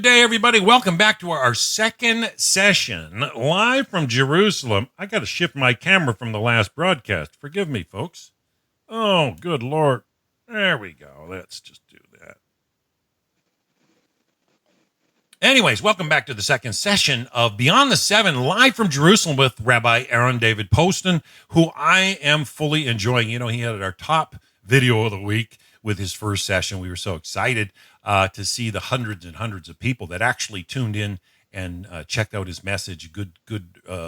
Good day, everybody. Welcome back to our second session, live from Jerusalem. I got to shift my camera from the last broadcast. Forgive me, folks. Oh, good Lord. There we go. Let's just do that. Anyways, welcome back to the second session of Beyond the Seven, live from Jerusalem with Rabbi Aaron David Poston, who I am fully enjoying. You know, he had our top video of the week with his first session. We were so excited to see the hundreds and hundreds of people that actually tuned in and checked out his message. Good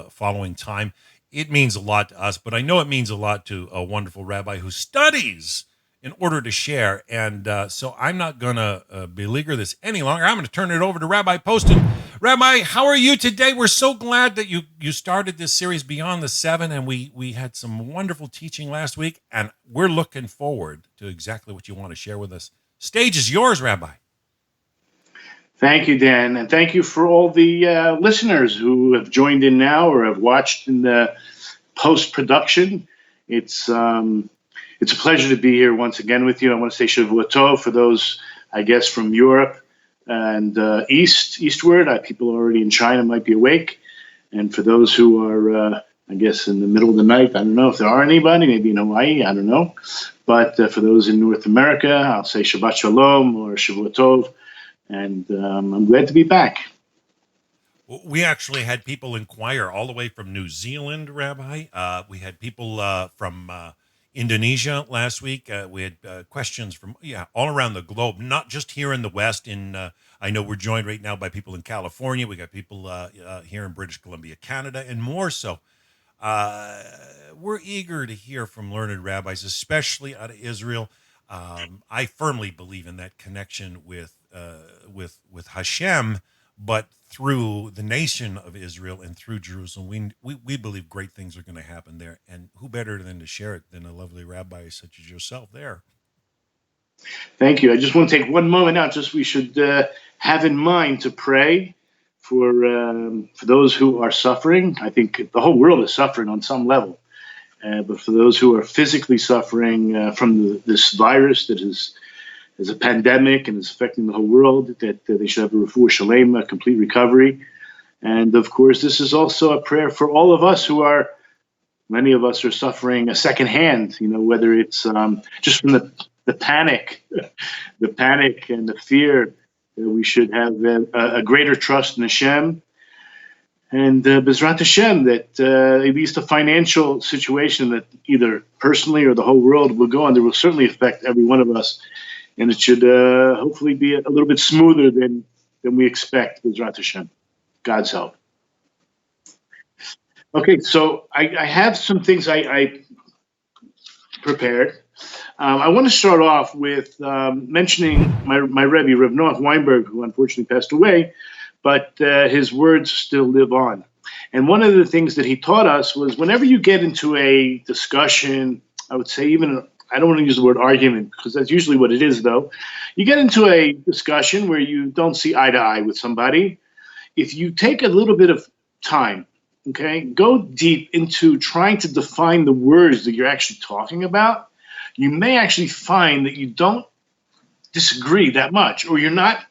following time. It means a lot to us, but I know it means a lot to a wonderful rabbi who studies in order to share. And so I'm not going to beleaguer this any longer. I'm going to turn it over to Rabbi Poston. Rabbi, how are you today? We're so glad that you started this series Beyond the Seven, and we had some wonderful teaching last week, and we're looking forward to exactly what you want to share with us. Stage is yours, Rabbi. Thank you, Dan, and thank you for all the listeners who have joined in now or have watched in the post-production. It's a pleasure to be here once again with you. I want to say Shavua Tov for those, I guess, from Europe and eastward. People already in China might be awake. And for those who are, I guess, in the middle of the night, I don't know if there are anybody, maybe in Hawaii, I don't know. But for those in North America, I'll say Shabbat Shalom or Shavua Tov. And I'm glad to be back. We actually had people inquire all the way from New Zealand, Rabbi. We had people from Indonesia last week. We had questions from all around the globe, not just here in the West. I know we're joined right now by people in California. We got people here in British Columbia, Canada, and more. So we're eager to hear from learned rabbis, especially out of Israel. I firmly believe in that connection with Hashem, but through the nation of Israel and through Jerusalem, we believe great things are going to happen there. And who better than to share it than a lovely rabbi such as yourself there? Thank you. I just want to take one moment out. We should have in mind to pray for those who are suffering. I think the whole world is suffering on some level. But for those who are physically suffering from this virus that is a pandemic and is affecting the whole world, that they should have a refuah shalem, a complete recovery. And of course, this is also a prayer for all of us many of us are suffering a secondhand, whether it's just from the panic, and the fear, that we should have a greater trust in Hashem. And Bezrat Hashem, that at least the financial situation that either personally or the whole world will go under will certainly affect every one of us. And it should hopefully be a little bit smoother than we expect, Bezrat Hashem. God's help. Okay, so I have some things I prepared. I want to start off with mentioning my Rebbe, Rav Noach Weinberg, who unfortunately passed away, but his words still live on. And one of the things that he taught us was whenever you get into a discussion, I would say even I don't want to use the word argument because that's usually what it is, though. You get into a discussion where you don't see eye to eye with somebody. If you take a little bit of time, okay, go deep into trying to define the words that you're actually talking about, you may actually find that you don't disagree that much, or you're not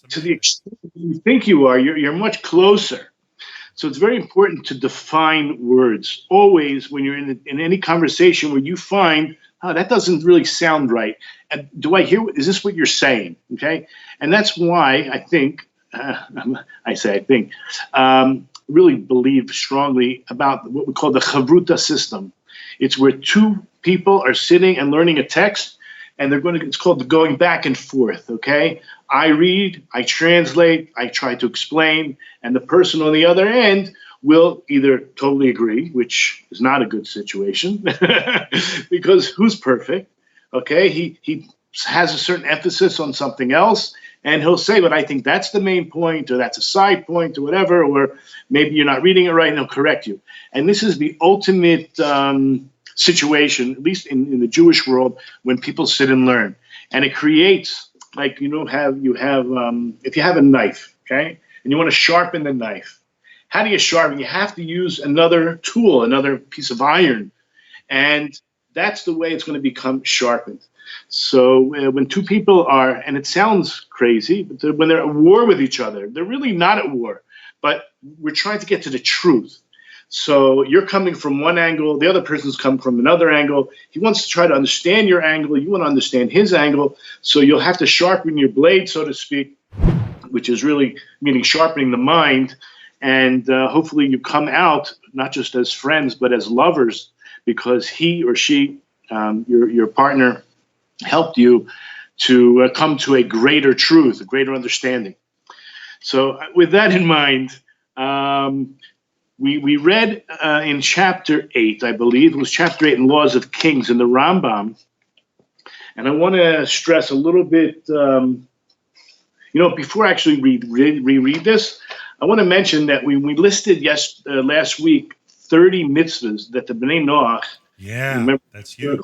to the extent that you think you are. You're much closer. So it's very important to define words always when you're in any conversation where you find, that doesn't really sound right. And is this what you're saying? Okay. And that's why I think, really believe strongly about what we call the Karuta System. It's where two people are sitting and learning a text, and it's called the going back and forth, okay? I read, I translate, I try to explain, and the person on the other end will either totally agree, which is not a good situation, because who's perfect, okay? He has a certain emphasis on something else, and he'll say, but I think that's the main point, or that's a side point, or whatever, or maybe you're not reading it right, and he'll correct you. And this is the ultimate situation, at least in the Jewish world, when people sit and learn. And it creates, like, if you have a knife, okay, and you want to sharpen the knife, how do you sharpen? You have to use another tool, another piece of iron. And that's the way it's going to become sharpened. So when two people are, and it sounds crazy, but when they're at war with each other, they're really not at war, but we're trying to get to the truth. So you're coming from one angle, the other person's come from another angle. He wants to try to understand your angle, you want to understand his angle. So you'll have to sharpen your blade, so to speak, which is really meaning sharpening the mind. And hopefully you come out not just as friends, but as lovers, because he or she, your partner, helped you to come to a greater truth, a greater understanding. So with that in mind, we read in chapter 8, I believe, it was chapter 8 in Laws of Kings in the Rambam. And I want to stress a little bit, before I actually reread this, I want to mention that we listed last week 30 mitzvahs that the Bnei Noach, remember, that's huge.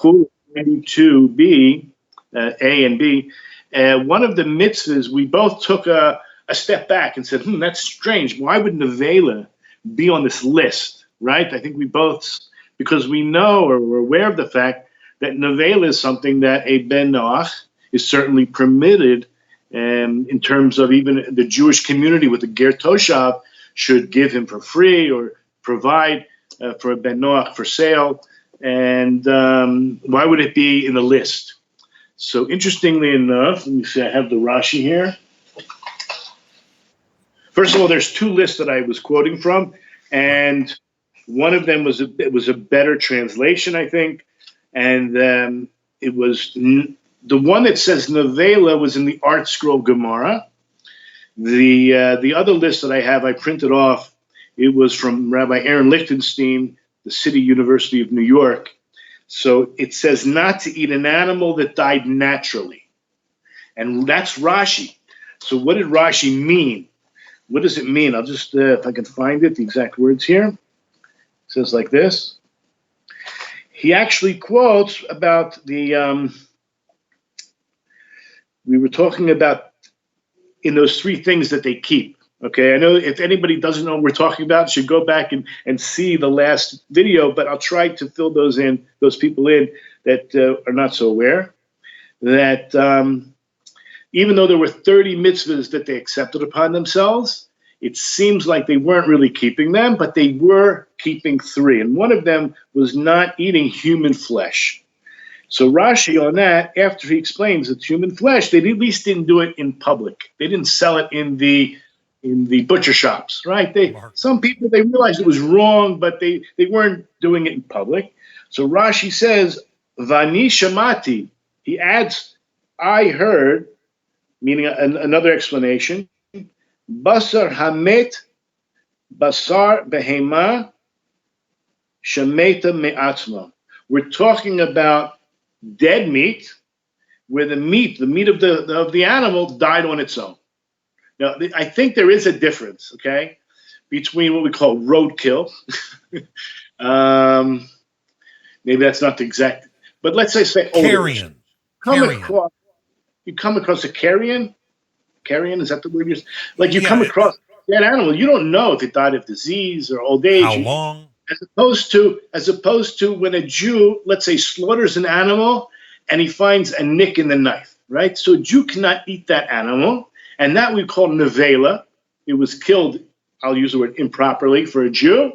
92b, A and B. One of the mitzvahs, we both took a step back and said, that's strange. Why would Nevela be on this list, right? I think we both, because we know or we're aware of the fact that Nevela is something that a Ben Noach is certainly permitted, in terms of even the Jewish community with the Ger Toshav should give him for free or provide for a Ben Noach for sale. And why would it be in the list? So interestingly enough, let me see, I have the Rashi here. First of all, there's two lists that I was quoting from, and one of them was a better translation, I think, and it was the one that says Nevela was in the Art Scroll Gomorrah. The other list that I have, I printed off. It was from Rabbi Aaron Lichtenstein, the City University of New York. So it says not to eat an animal that died naturally. And that's Rashi. So what did Rashi mean? What does it mean? I'll just, if I can find it, the exact words here. It says like this. He actually quotes about the, we were talking about in those three things that they keep. Okay, I know if anybody doesn't know what we're talking about, should go back and see the last video, but I'll try to fill those people in that are not so aware. That even though there were 30 mitzvahs that they accepted upon themselves, it seems like they weren't really keeping them, but they were keeping 3. And one of them was not eating human flesh. So Rashi on that, after he explains it's human flesh, they at least didn't do it in public. They didn't sell it in the butcher shops, right? Some people, they realized it was wrong, but they weren't doing it in public. So Rashi says, Vani Shamati, he adds, I heard, meaning another explanation, Basar Hamet, Basar Behema, Shemeta Me'atzma. We're talking about dead meat, where the meat of the animal died on its own. Now, I think there is a difference, okay, between what we call roadkill. Maybe that's not the exact, but let's say carrion. You come across a carrion. Carrion, is that the word? You come across that animal, you don't know if it died of disease or old age. How long? As opposed to when a Jew, let's say, slaughters an animal and he finds a nick in the knife, right? So a Jew cannot eat that animal, and that we call nevela. It was killed, I'll use the word improperly, for a Jew,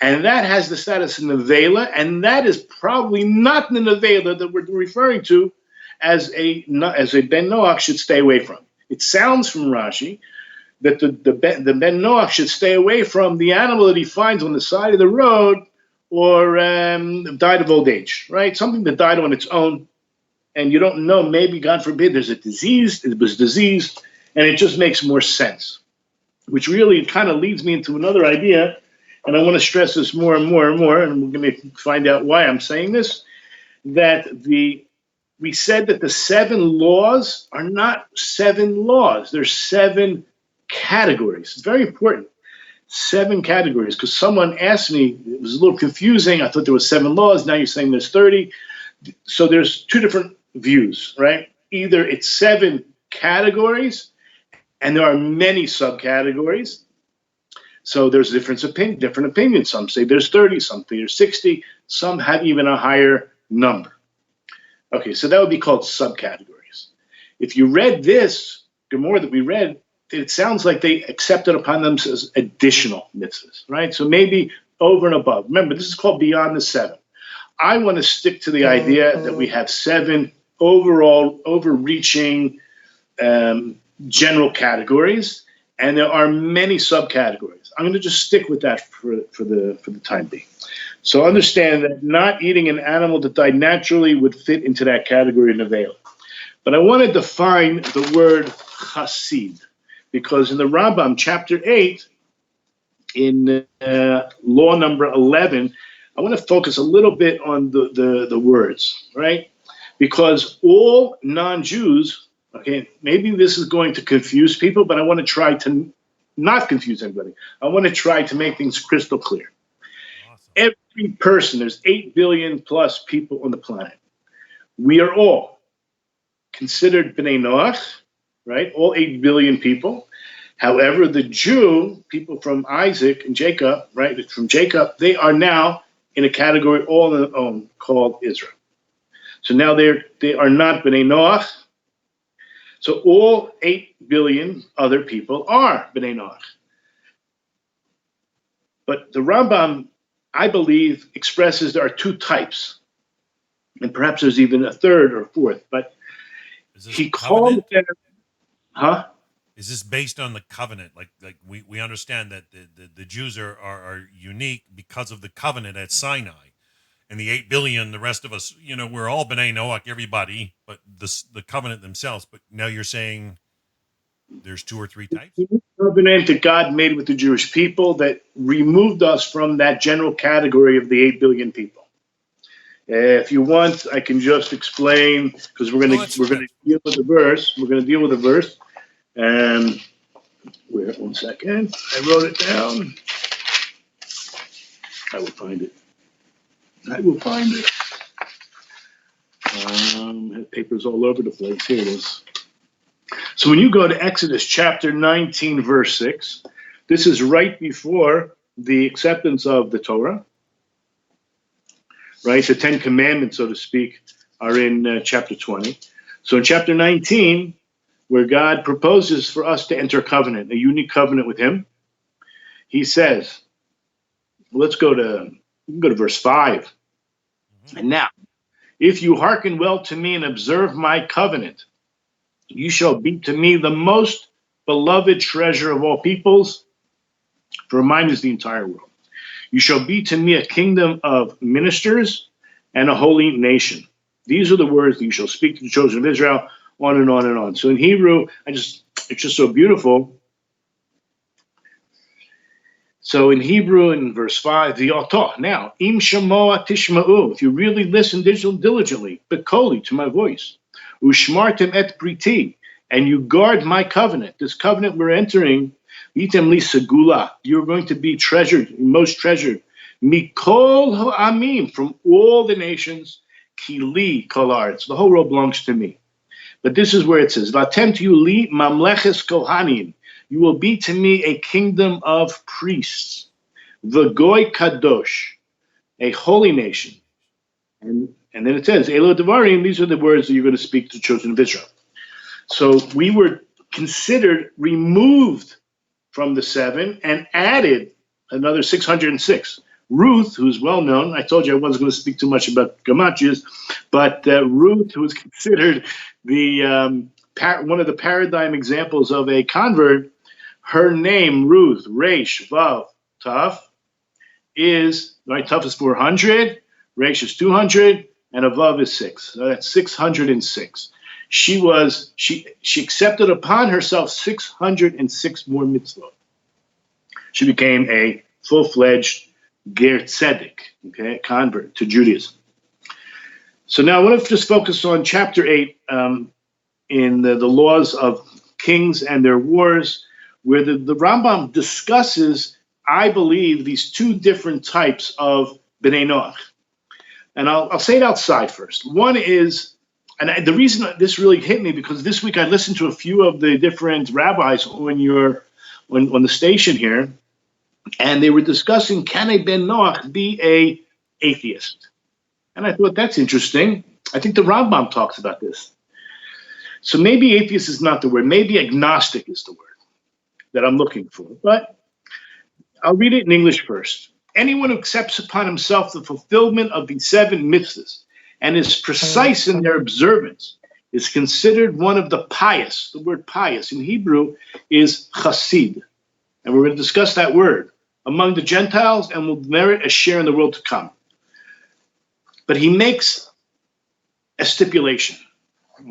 and that has the status of nevela, and that is probably not the nevela that we're referring to as a Ben Noach should stay away from. It sounds from Rashi that the Ben Noach should stay away from the animal that he finds on the side of the road or died of old age, right? Something that died on its own, and you don't know, maybe, God forbid, there's a disease, it was diseased, and it just makes more sense, which really kind of leads me into another idea, and I want to stress this more and more and more, and we're going to find out why I'm saying this, that we said that the 7 laws are not 7 laws. There's 7 categories. It's very important. 7 categories, because someone asked me, it was a little confusing. I thought there were 7 laws. Now you're saying there's 30. So there's 2 different views, right? Either it's 7 categories, and there are many subcategories. So there's different opinions. Some say there's 30, some say there's 60, some have even a higher number. Okay, so that would be called subcategories. If you read this Gomorrah that we read, it sounds like they accepted upon themselves additional mitzvahs, right? So maybe over and above. Remember, this is called beyond the seven. I want to stick to the idea that we have seven overall overreaching general categories, and there are many subcategories. I'm going to just stick with that for the time being. So understand that not eating an animal that died naturally would fit into that category in Neveil. But I want to define the word chasid, because in the Rambam, chapter 8, in law number 11, I want to focus a little bit on the words, right? Because all non-Jews, okay, maybe this is going to confuse people, but I want to try to not confuse anybody. I want to try to make things crystal clear. Awesome. Every person, there's 8 billion plus people on the planet. We are all considered B'nai Noach, right? All 8 billion people. However, the Jew, people from Isaac and Jacob, right, from Jacob, they are now in a category all on their own called Israel. So now they are not B'nai Noach. So all 8 billion other people are B'nai Noach. But the Rambam, I believe, expresses there are two types. And perhaps there's even a third or a fourth. But he called them, huh? Is this based on the covenant? Like we understand that the Jews are unique because of the covenant at Sinai. And the 8 billion, the rest of us, we're all B'nai Noach, everybody, but the covenant themselves. But now you're saying there's 2 or 3 types? The covenant that God made with the Jewish people that removed us from that general category of the 8 billion people. If you want, I can just explain, because we're going to deal with the verse. We're going to deal with the verse. Wait 1 second. I wrote it down. I will find it. Papers all over the place. Here it is. So when you go to Exodus chapter 19, verse 6, this is right before the acceptance of the Torah. Right? The 10 Commandments, so to speak, are in chapter 20. So in chapter 19, where God proposes for us to enter a covenant, a unique covenant with him, he says, let's go to verse 5. And now, if you hearken well to me and observe my covenant, you shall be to me the most beloved treasure of all peoples, for mine is the entire world. You shall be to me a kingdom of ministers and a holy nation. These are the words that you shall speak to the children of Israel, on and on and on. So in Hebrew, it's just so beautiful. So in Hebrew, in verse 5, v'yoto, now, im shamoa tishma'u, if you really listen diligently, bekoli, to my voice, ushmartem et briti, and you guard my covenant, this covenant we're entering, item li segula, you're going to be treasured, most treasured, mikol ha'amim, from all the nations, ki li kol haaretz, the whole world belongs to me. But this is where it says, Vatem tu li mamleches kohanim, you will be to me a kingdom of priests, the goy kadosh, a holy nation. And then it says, Elo devarim, these are the words that you're going to speak to the children of Israel. So we were considered removed from the 7 and added another 606. Ruth, who's well known, I told you I wasn't going to speak too much about gematrias, but Ruth, who was considered the one of the paradigm examples of a convert, her name, Ruth, Resh, Vav, Tav, is, right, Tav is 400, Resh is 200, and a Vav is 6. So that's 606. She accepted upon herself 606 more mitzvot. She became a full-fledged ger tzedek, okay, convert to Judaism. So now I want to just focus on chapter 8 in the laws of kings and their wars, where the Rambam discusses, I believe, these 2 different types of B'nai Noach. And I'll say it outside first. One is, and the reason this really hit me, because this week I listened to a few of the different rabbis on the station here, and they were discussing, can a Ben Noach be a atheist? And I thought, that's interesting. I think the Rambam talks about this. So maybe atheist is not the word. Maybe agnostic is the word that I'm looking for. But I'll read it in English first. Anyone who accepts upon himself the fulfillment of these 7 mitzvahs and is precise in their observance is considered one of the pious. The word pious in Hebrew is chassid. And we're going to discuss that word among the Gentiles and will merit a share in the world to come. But he makes a stipulation.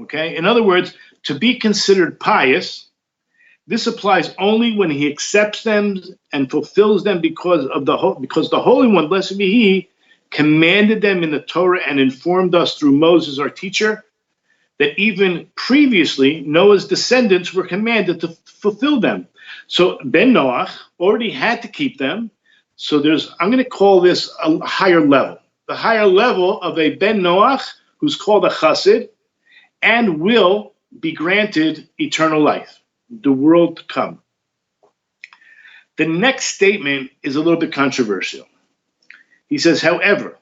Okay? In other words, to be considered pious, this applies only when he accepts them and fulfills them because the Holy One, blessed be He, commanded them in the Torah and informed us through Moses, our teacher, that even previously Noah's descendants were commanded to fulfill them. So Ben Noach already had to keep them. So I'm going to call this a higher level. The higher level of a Ben Noach who's called a chassid and will be granted eternal life, the world to come. The next statement is a little bit controversial. He says, however,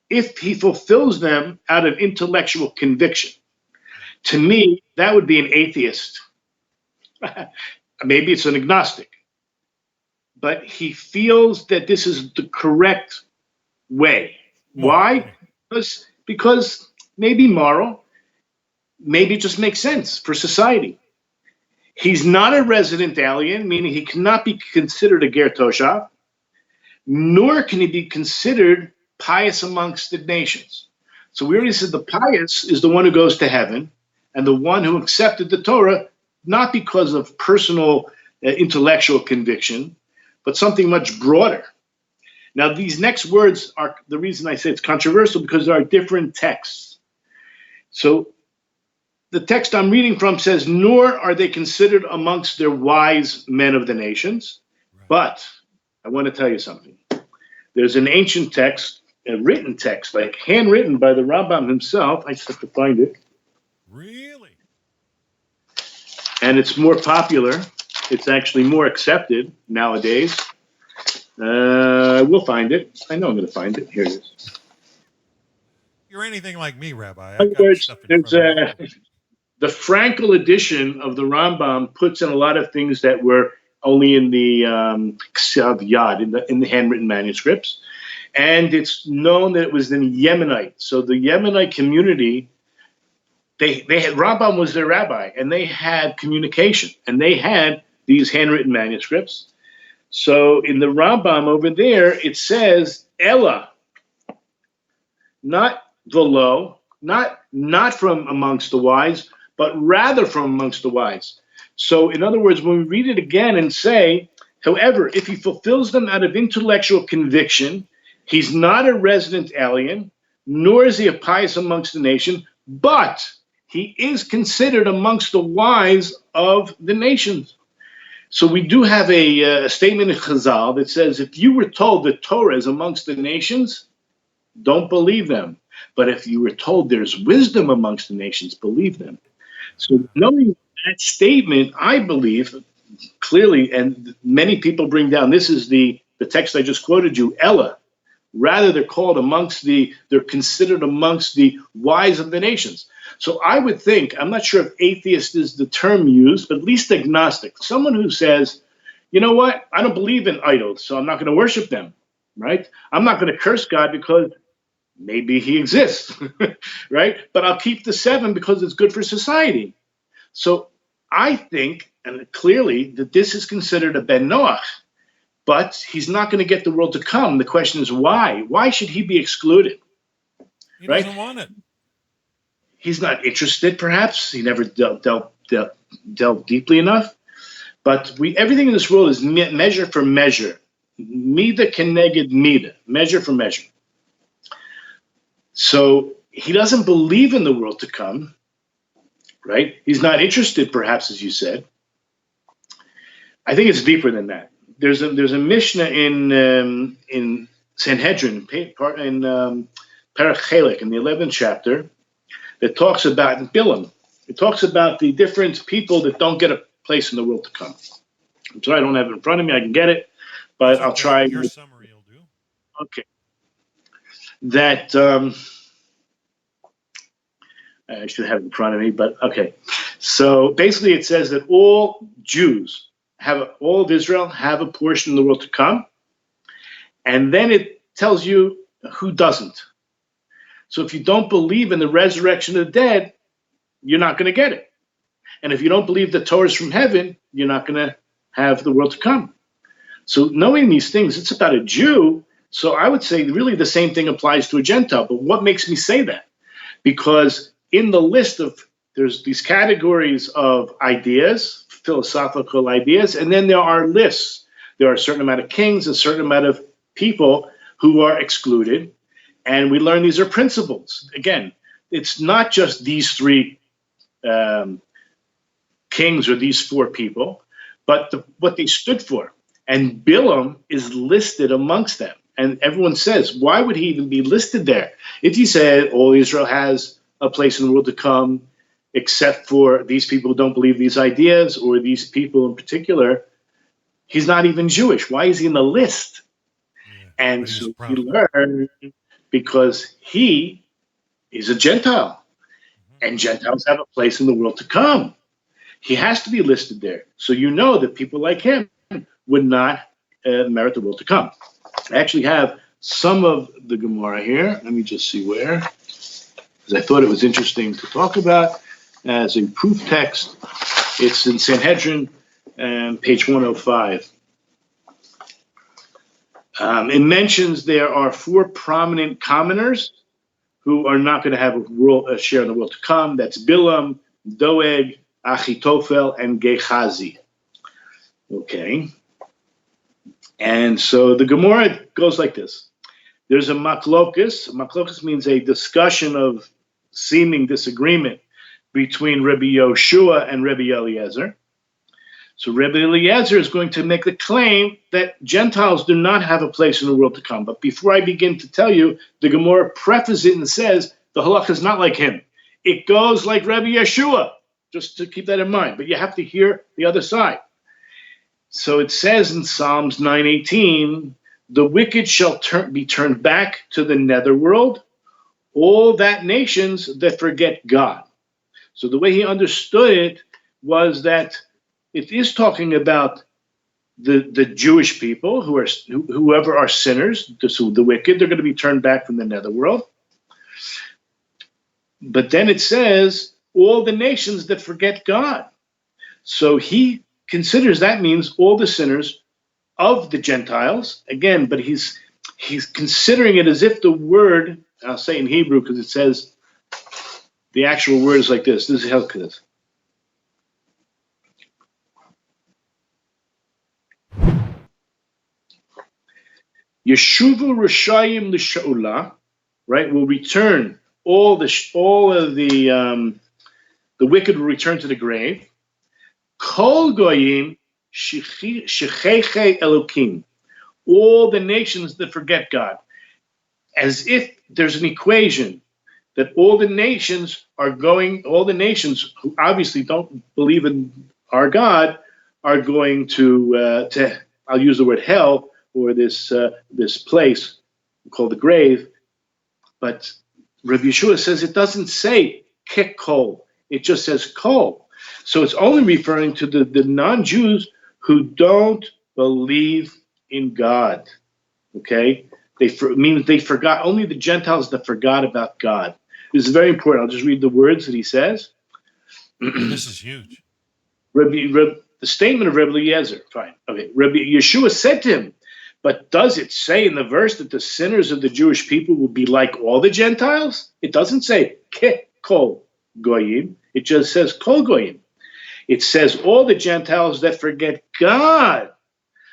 if he fulfills them out of intellectual conviction, to me, that would be an atheist. Maybe it's an agnostic. But he feels that this is the correct way. Why? Because maybe moral, maybe it just makes sense for society. He's not a resident alien, meaning he cannot be considered a ger toshav, nor can he be considered pious amongst the nations. So we already said the pious is the one who goes to heaven, and the one who accepted the Torah, not because of personal intellectual conviction, but something much broader. Now, these next words are the reason I say it's controversial, because there are different texts. So the text I'm reading from says, nor are they considered amongst their wise men of the nations. Right. But I want to tell you something. There's an ancient text, a written text, like handwritten by the Rambam himself. I just have to find it. Really? And it's more popular. It's actually more accepted nowadays. We'll find it. I know I'm going to find it. Here it is. You're anything like me, Rabbi. In other words, the Frankel edition of the Rambam puts in a lot of things that were only in the Ksav Yad, in the handwritten manuscripts. And it's known that it was in Yemenite. So the Yemenite community, they had, Rambam was their rabbi, and they had communication, and they had these handwritten manuscripts. So in the Rambam over there, it says Ella, not velo, not from amongst the wise, but rather from amongst the wise. So in other words, when we read it again and say, however, if he fulfills them out of intellectual conviction, he's not a resident alien, nor is he a pious amongst the nation, but he is considered amongst the wise of the nations. So we do have a statement in Chazal that says, if you were told that Torah is amongst the nations, don't believe them. But if you were told there's wisdom amongst the nations, believe them. So knowing that statement, I believe clearly, and many people bring down, this is the text I just quoted you, Ella. Rather, they're considered amongst the wise of the nations. So I would think, I'm not sure if atheist is the term used, but at least agnostic. Someone who says, you know what, I don't believe in idols, so I'm not going to worship them, right? I'm not going to curse God because maybe he exists, right? But I'll keep the 7 because it's good for society. So I think, and clearly, that this is considered a Ben Noach, but he's not going to get the world to come. The question is why? Why should he be excluded? He doesn't want it. He's not interested, perhaps. He never delved deeply enough. But everything in this world is measure for measure. Mida keneged mida, measure for measure. So he doesn't believe in the world to come, right? He's not interested, perhaps, as you said. I think it's deeper than that. There's a Mishnah in Sanhedrin, in Perek Chelek, in the 11th chapter, that talks about Bilam. It talks about the different people that don't get a place in the world to come. I'm sorry I don't have it in front of me. I can get it, but I'll try. Your summary will do. Okay. That I should have it in front of me, but okay. So basically it says that all Jews all of Israel have a portion in the world to come. And then it tells you who doesn't. So if you don't believe in the resurrection of the dead, you're not going to get it. And if you don't believe the Torah is from heaven, you're not going to have the world to come. So knowing these things, it's about a Jew. So I would say really the same thing applies to a Gentile. But what makes me say that? Because in the list there's these categories of ideas, philosophical ideas, and then there are lists. There are a certain amount of kings, a certain amount of people who are excluded. And we learn these are principles. Again, it's not just these three kings or these four people, but what they stood for. And Bilam is listed amongst them. And everyone says, why would he even be listed there? If he said all Israel has a place in the world to come, except for these people who don't believe these ideas, or these people in particular, he's not even Jewish. Why is he in the list? Yeah, and so you learn because he is a Gentile, and Gentiles have a place in the world to come. He has to be listed there. So you know that people like him would not merit the world to come. I actually have some of the Gomorrah here. Let me just see where, because I thought it was interesting to talk about as a proof text. It's in Sanhedrin, page 105. It mentions there are four prominent commoners who are not going to have a share in the world to come. That's Bilam, Doeg, Achitophel, and Gehazi. Okay. And so the Gomorrah goes like this. There's a machlokus. Machlokus means a discussion of seeming disagreement between Rabbi Yoshua and Rabbi Eliezer. So Rabbi Eliezer is going to make the claim that Gentiles do not have a place in the world to come. But before I begin to tell you, the Gomorrah prefaces it and says the halakha is not like him. It goes like Rabbi Yeshua, just to keep that in mind. But you have to hear the other side. So it says in Psalms 9:18, the wicked shall be turned back to the netherworld, all that nations that forget God. So the way he understood it was that it is talking about the Jewish people whoever are sinners, so the wicked, they're going to be turned back from the netherworld. But then it says all the nations that forget God. So he considers that means all the sinners of the Gentiles. Again, but he's considering it as if the word, I'll say in Hebrew because it says the actual word is like this. This is how it is. Yeshuvu Rishayim l'Sha'ula, right? Will return all of the wicked will return to the grave. Kol goyim shechechei Elokim, all the nations that forget God, as if there's an equation that all the nations who obviously don't believe in our God are going to I'll use the word hell, or this place called the grave. But Rabbi Yeshua says it doesn't say kekol, it just says kol. So it's only referring to the non-Jews who don't believe in God. Okay? They forgot, only the Gentiles that forgot about God. This is very important. I'll just read the words that he says. This is huge. The statement of Rabbi Eliezer, fine. Okay. Rabbi Yeshua said to him, but does it say in the verse that the sinners of the Jewish people will be like all the Gentiles? It doesn't say ke kol goyim. It just says kol goyim. It says all the Gentiles that forget God.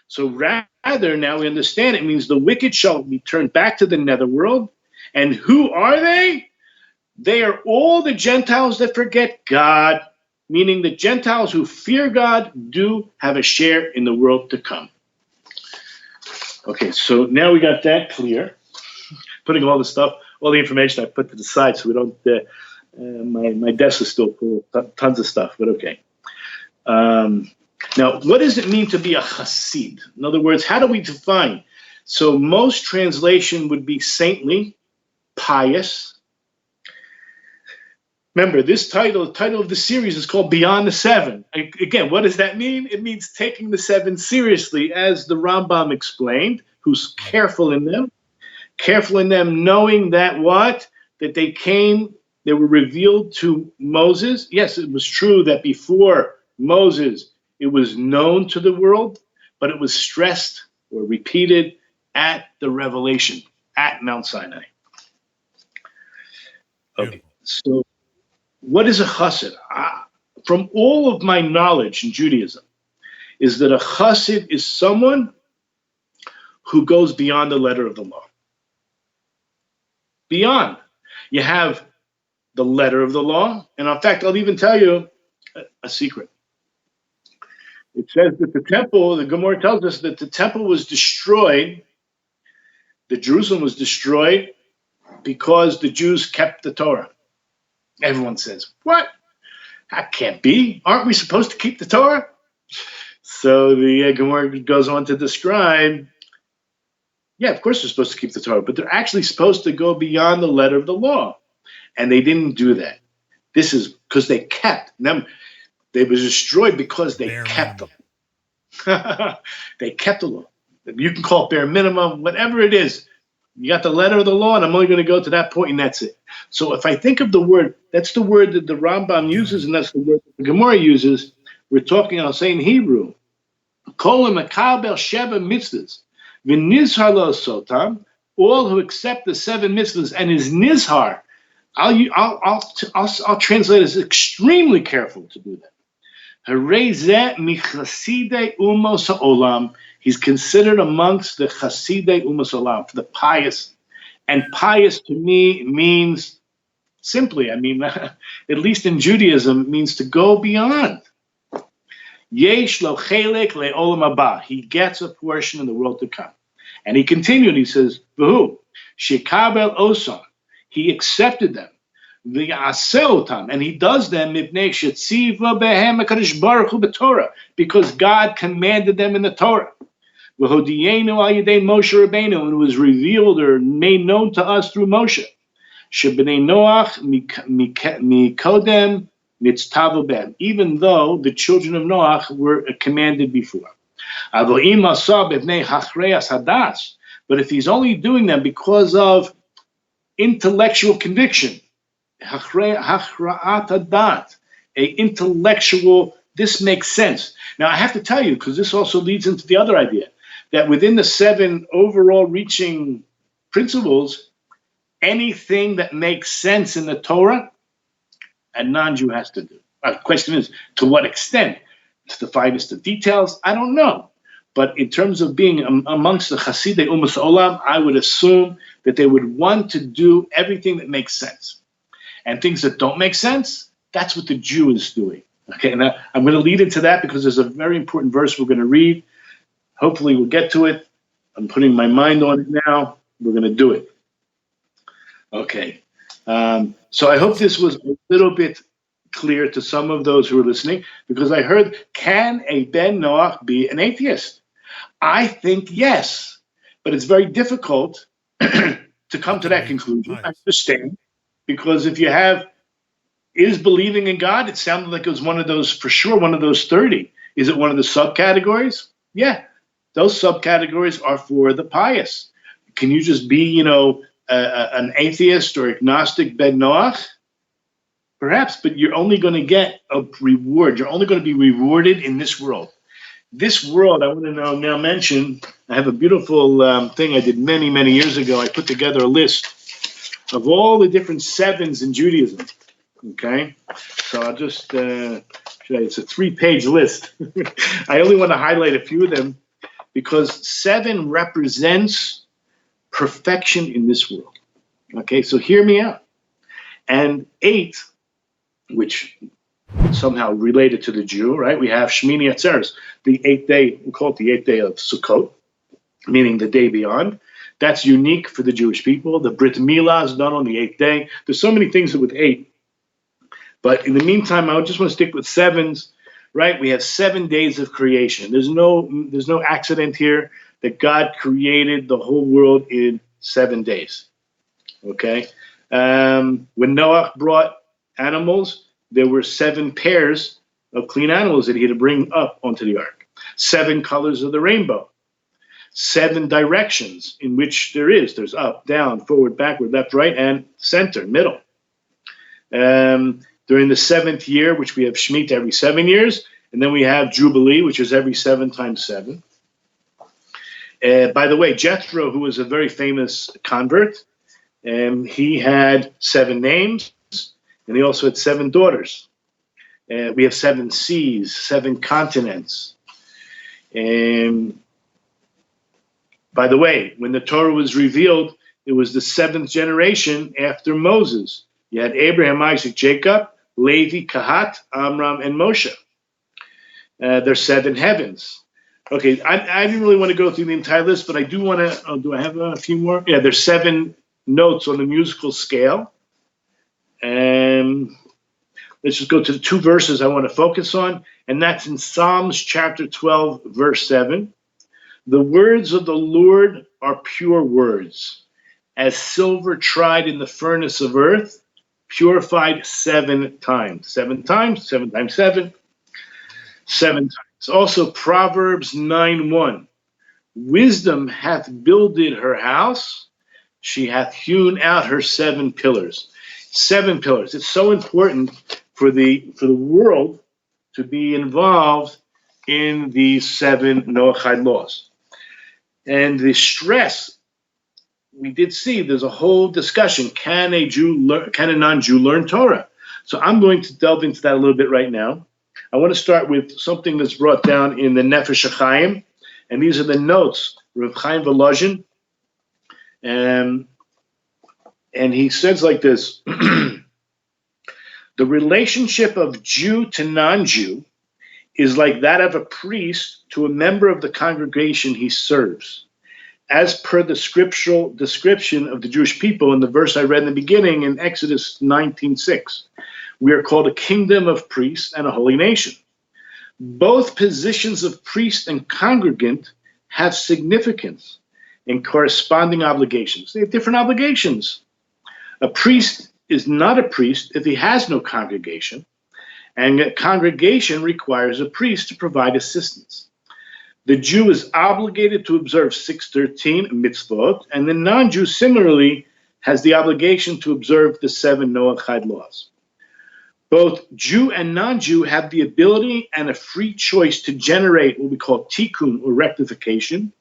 So rather, now we understand it means the wicked shall be turned back to the netherworld. And who are they? They are all the Gentiles that forget God, meaning the Gentiles who fear God do have a share in the world to come. Okay, so now we got that clear. Putting all the information I put to the side so we don't, my desk is still full of tons of stuff, but okay. Now, what does it mean to be a chassid? In other words, how do we define? So most translation would be saintly, pious. Remember, the title of the series is called Beyond the Seven. Again, what does that mean? It means taking the seven seriously, as the Rambam explained, who's careful in them, knowing that what? That they were revealed to Moses. Yes, it was true that before Moses, it was known to the world, but it was stressed or repeated at the revelation, at Mount Sinai. Okay, so what is a chassid? From all of my knowledge in Judaism, is that a chassid is someone who goes beyond the letter of the law. Beyond. You have the letter of the law, and in fact, I'll even tell you a secret. It says that the temple, the Gomorrah tells us that the temple was destroyed, that Jerusalem was destroyed because the Jews kept the Torah. Everyone says, what? That can't be. Aren't we supposed to keep the Torah? So the Gomorrah goes on to describe, yeah, of course they're supposed to keep the Torah, but they're actually supposed to go beyond the letter of the law. And they didn't do that. This is because they kept them. They were destroyed because they kept them. They kept the law. You can call it bare minimum, whatever it is. You got the letter of the law, and I'm only going to go to that point, and that's it. So if I think of the word, that's the word that the Rambam uses, and that's the word that the Gomorrah uses. We're talking, I'll say in Hebrew, Kol makabel sheva mitzvahs, v'nizhar lo sotam, all who accept the seven mitzvahs and is nizhar. I'll translate as extremely careful to do that. Harei michasidei umos ha'olam. He's considered amongst the chasidei umos ha'olam, the pious. And pious to me means simply, at least in Judaism, it means to go beyond. Yesh lo chelek le'olam haba. He gets a portion in the world to come. And he continued, he says, V'hu, shekabel osam. He accepted them. And he does them because God commanded them in the Torah. And it was revealed or made known to us through Moshe. Even though the children of Noach were commanded before. But if he's only doing them because of intellectual conviction, intellectual, this makes sense. Now I have to tell you, because this also leads into the other idea, that within the seven overall reaching principles, anything that makes sense in the Torah, a non-Jew has to do. The question is, to what extent? To the finest of details? I don't know. But in terms of being amongst the Chasidei Umas Olam, I would assume that they would want to do everything that makes sense. And things that don't make sense, that's what the Jew is doing. Okay, now I'm going to lead into that because there's a very important verse we're going to read. Hopefully we'll get to it. I'm putting my mind on it now. We're going to do it. Okay. So I hope this was a little bit clear to some of those who are listening, because I heard, can a Ben Noach be an atheist? I think yes, but it's very difficult to come to that conclusion. I understand, because if you have, is believing in God, it sounded like it was one of those, for sure, one of those 30. Is it one of the subcategories? Yeah, those subcategories are for the pious. Can you just be, an atheist or agnostic Ben Noach? Perhaps, but you're only going to get a reward. You're only going to be rewarded in this world. This world, I want to now mention, I have a beautiful thing I did many, many years ago. I put together a list of all the different sevens in Judaism. Okay? So I'll just, it's a 3-page list. I only want to highlight a few of them because 7 represents perfection in this world. Okay? So hear me out. And 8, which somehow related to the Jew, right? We have Shmini Atzeres, the 8th day, we call it the 8th day of Sukkot, meaning the day beyond. That's unique for the Jewish people. The Brit Milah is done on the 8th day. There's so many things with 8. But in the meantime, I just want to stick with 7s, right? We have 7 days of creation. There's no accident here that God created the whole world in 7 days. Okay? When Noah brought animals, there were 7 pairs of clean animals that he had to bring up onto the ark. 7 colors of the rainbow. 7 directions in which there's up, down, forward, backward, left, right, and center, middle. During the 7th year, which we have Shemitah every 7 years, and then we have Jubilee, which is every 7 times 7. By the way, Jethro, who was a very famous convert, he had 7 names, and he also had 7 daughters. We have 7 seas, 7 continents. By the way, when the Torah was revealed, it was the 7th generation after Moses. You had Abraham, Isaac, Jacob, Levi, Kahat, Amram, and Moshe. There's 7 heavens. Okay, I didn't really want to go through the entire list, but I do want to. Do I have a few more? Yeah, there's 7 notes on the musical scale. And let's just go to the 2 verses I want to focus on, and that's in Psalms chapter 12, verse 7. The words of the Lord are pure words, as silver tried in the furnace of earth, purified 7 times. 7 times, 7 times 7, 7 times. Also Proverbs 9:1. Wisdom hath builded her house, she hath hewn out her 7 pillars. 7 pillars. It's so important for the world to be involved in these 7 Noachide laws. And the stress, we did see there's a whole discussion. Can a non-Jew learn Torah? So I'm going to delve into that a little bit right now. I want to start with something that's brought down in the Nefesh HaChaim, and these are the notes, Rav Chaim Volozhin, and he says like this: the relationship of Jew to non-Jew is like that of a priest to a member of the congregation he serves. As per the scriptural description of the Jewish people in the verse I read in the beginning in Exodus 19:6, we are called a kingdom of priests and a holy nation. Both positions of priest and congregant have significance and corresponding obligations. They have different obligations. A priest is not a priest if he has no congregation, and a congregation requires a priest to provide assistance. The Jew is obligated to observe 613 mitzvot, and the non-Jew similarly has the obligation to observe the 7 Noachide laws. Both Jew and non-Jew have the ability and a free choice to generate what we call tikkun, or rectification,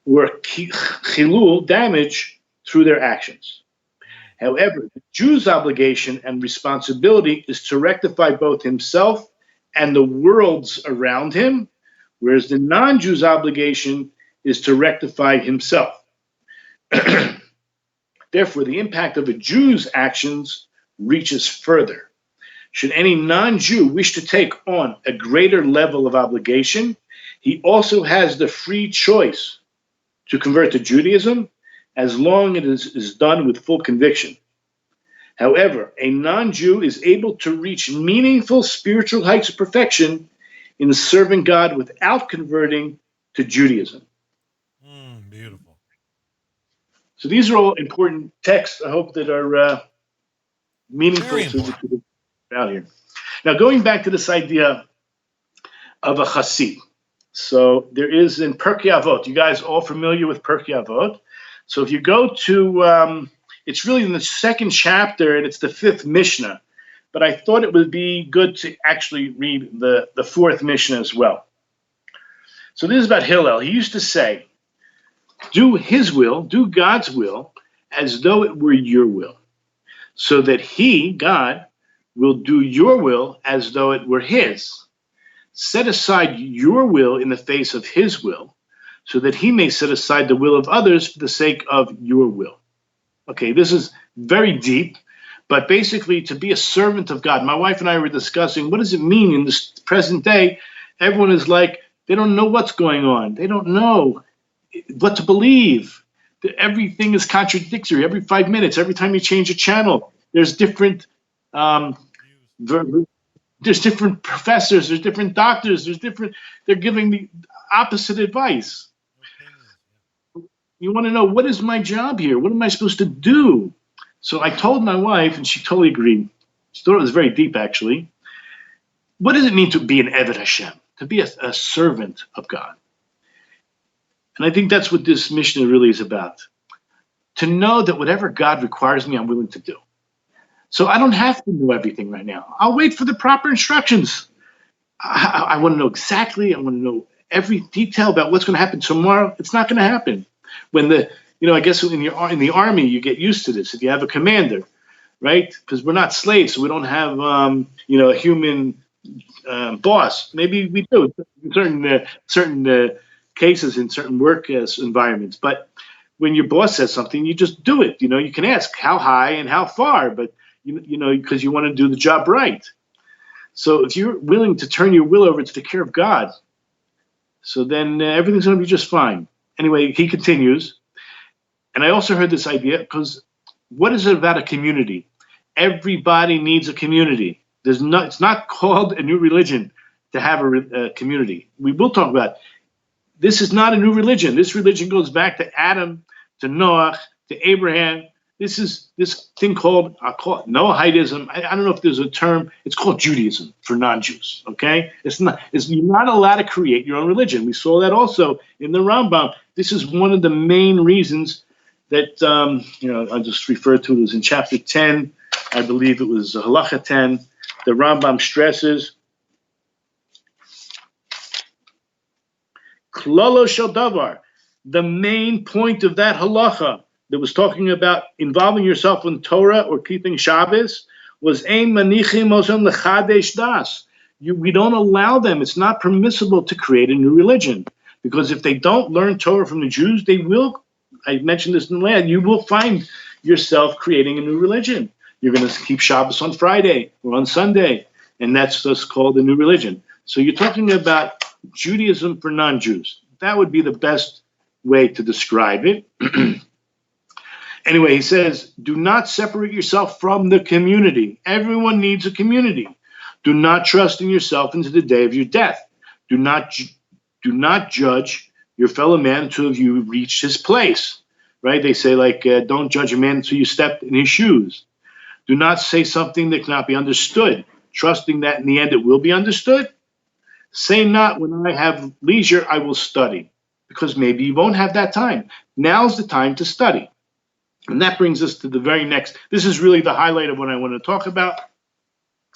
or chilul, damage, through their actions. However, the Jew's obligation and responsibility is to rectify both himself and the worlds around him, whereas the non-Jew's obligation is to rectify himself. Therefore, the impact of a Jew's actions reaches further. Should any non-Jew wish to take on a greater level of obligation, he also has the free choice to convert to Judaism, as long as it is done with full conviction. However, a non-Jew is able to reach meaningful spiritual heights of perfection in serving God without converting to Judaism. Beautiful. So these are all important texts, I hope, that are meaningful to the out here. Now, going back to this idea of a chassid. So there is in Pirkei Avot, you guys all familiar with Pirkei Avot? So if you go to, it's really in the 2nd chapter, and it's the 5th Mishnah. But I thought it would be good to actually read the 4th Mishnah as well. So this is about Hillel. He used to say, do his will, do God's will, as though it were your will, so that he, God, will do your will as though it were his. Set aside your will in the face of his will, so that he may set aside the will of others for the sake of your will. Okay, this is very deep, but basically to be a servant of God. My wife and I were discussing, what does it mean in this present day? Everyone is like, they don't know what's going on. They don't know what to believe. Everything is contradictory. Every 5 minutes, every time you change a channel, there's different there's different professors, there's different doctors, they're giving me opposite advice. You want to know, what is my job here? What am I supposed to do? So I told my wife, and she totally agreed. thought it was very deep, actually. What does it mean to be an Eved Hashem, to be a servant of God? And I think that's what this Mishnah really is about. To know that whatever God requires me, I'm willing to do. So I don't have to know everything right now. I'll wait for the proper instructions. I want to know exactly. I want to know every detail about what's going to happen tomorrow. It's not going to happen. When I guess in the army, you get used to this. If you have a commander, right? Because we're not slaves, so we don't have a human boss. Maybe we do in certain cases in certain work environments. But when your boss says something, you just do it. You can ask how high and how far, but because you want to do the job right. So if you're willing to turn your will over to the care of God, so then everything's going to be just fine. Anyway, he continues. And I also heard this idea, because what is it about a community? Everybody needs a community. It's not called a new religion to have a community. We will talk about this is not a new religion. This religion goes back to Adam, to Noah, to Abraham. This is this thing called, I'll call it Noahidism. I don't know if there's a term. It's called Judaism for non-Jews. Okay, you're not allowed to create your own religion. We saw that also in the Rambam. This is one of the main reasons that I'll just refer to it as in chapter 10. I believe it was Halacha 10. The Rambam stresses Klolo shel davar. The main point of that halacha that was talking about involving yourself in Torah or keeping Shabbos was ein manichim osam lechadesh das. We don't allow them. It's not permissible to create a new religion, because if they don't learn Torah from the Jews, they will. I mentioned this in the land. You will find yourself creating a new religion. You're going to keep Shabbos on Friday or on Sunday, and that's just called a new religion. So you're talking about Judaism for non-Jews. That would be the best way to describe it. Anyway, he says, do not separate yourself from the community. Everyone needs a community. Do not trust in yourself into the day of your death. Do not judge your fellow man until you reach his place. Right? They say, don't judge a man until you step in his shoes. Do not say something that cannot be understood, trusting that in the end it will be understood. Say not, when I have leisure, I will study, because maybe you won't have that time. Now's the time to study. And that brings us to the very next. This is really the highlight of what I want to talk about.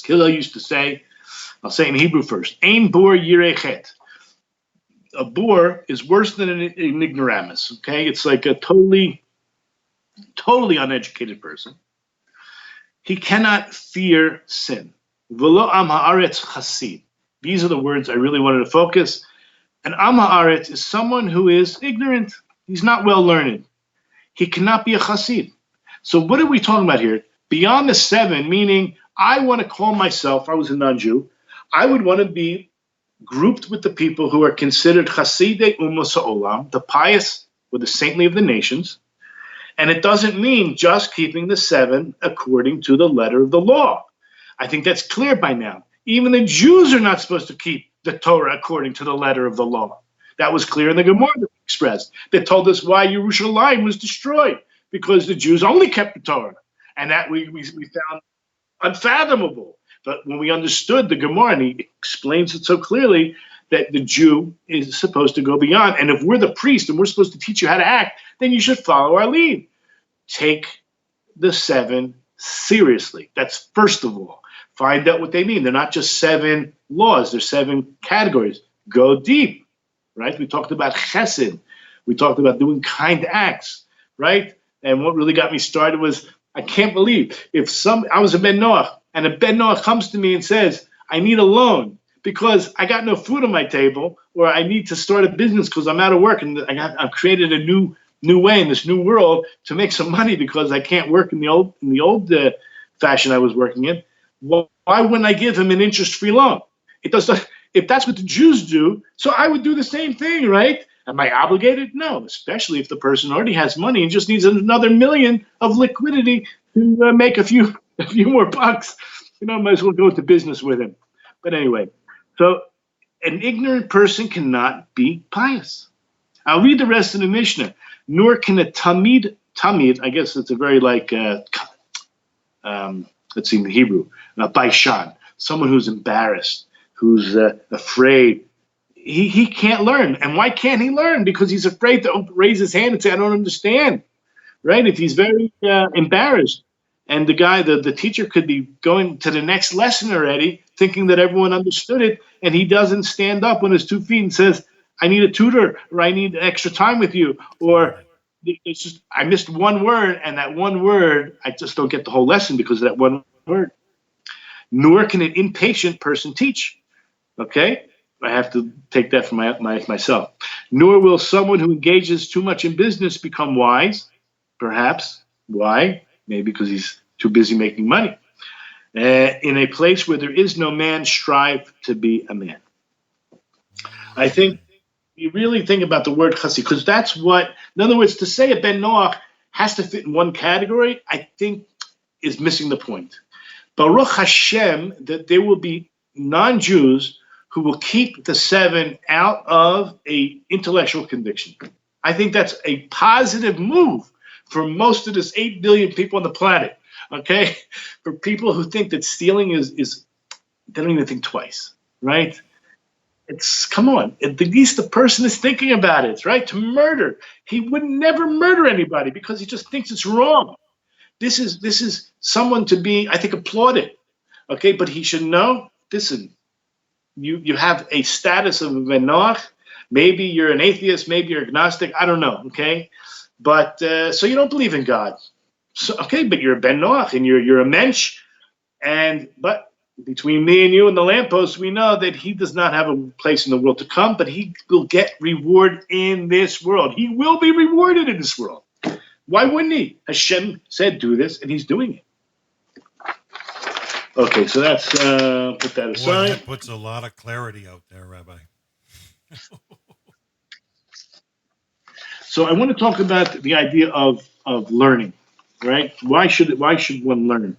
Hillel used to say, I'll say in Hebrew first, Ein bor yirei chet. A bore is worse than an ignoramus, okay? It's like a totally uneducated person. He cannot fear sin. V'lo am haaretz chasid. These are the words I really wanted to focus. An am haaretz is someone who is ignorant. He's not well learned. He cannot be a chassid. So what are we talking about here? Beyond the 7, meaning I want to call myself, if I was a non-Jew, I would want to be grouped with the people who are considered chasidei ummos ha'olam, the pious or the saintly of the nations. And it doesn't mean just keeping the 7 according to the letter of the law. I think that's clear by now. Even the Jews are not supposed to keep the Torah according to the letter of the law. That was clear in the Gomorrah expressed. That told us why Yerushalayim was destroyed, because the Jews only kept the Torah. And that we found unfathomable. But when we understood the Gomorrah, and he explains it so clearly, that the Jew is supposed to go beyond. And if we're the priest and we're supposed to teach you how to act, then you should follow our lead. Take the 7 seriously. That's first of all. Find out what they mean. They're not just 7 laws. They're 7 categories. Go deep, right? We talked about chesed. We talked about doing kind acts, right? And what really got me started was, I can't believe I was a Ben Noach, and a Ben Noach comes to me and says, I need a loan because I got no food on my table, or I need to start a business because I'm out of work, and I've created a new way in this new world to make some money because I can't work in the old fashion I was working in. Well, why wouldn't I give him an interest-free loan? If that's what the Jews do, so I would do the same thing, right? Am I obligated? No, especially if the person already has money and just needs another million of liquidity to make a few more bucks. Might as well go into business with him. But anyway, so an ignorant person cannot be pious. I'll read the rest of the Mishnah. Nor can a tamid, I guess it's a very let's see in the Hebrew, baishan, someone who's embarrassed, who's afraid. He can't learn. And why can't he learn? Because he's afraid to raise his hand and say, I don't understand, right? If he's very embarrassed, and the teacher could be going to the next lesson already, thinking that everyone understood it, and he doesn't stand up on his 2 feet and says, I need a tutor, or I need extra time with you, or it's just, I missed one word, and that one word, I just don't get the whole lesson because of that one word. Nor can an impatient person teach. Okay? I have to take that from myself. Nor will someone who engages too much in business become wise. Perhaps. Why? Maybe because he's too busy making money. In a place where there is no man, strive to be a man. I think you really think about the word chassid, because that's what, in other words, to say a ben Noach has to fit in one category, I think is missing the point. Baruch Hashem, that there will be non-Jews who will keep the 7 out of a intellectual conviction. I think that's a positive move for most of this 8 billion people on the planet, okay? For people who think that stealing is they don't even think twice, right? It's, come on, at least the person is thinking about it, right? To murder. He would never murder anybody because he just thinks it's wrong. This is someone to be, I think, applauded, okay? But he should know, listen, you have a status of a ben Noach. Maybe you're an atheist, maybe you're agnostic, I don't know, okay? But so you don't believe in God, so, okay? But you're a ben Noach and you're a mensch, but between me and you and the lamppost, we know that he does not have a place in the world to come, but he will get reward in this world. He will be rewarded in this world. Why wouldn't he? Hashem said do this, and he's doing it. Okay, so that's put that aside. Boy, that puts a lot of clarity out there, Rabbi. So I want to talk about the idea of learning, right? Why should one learn?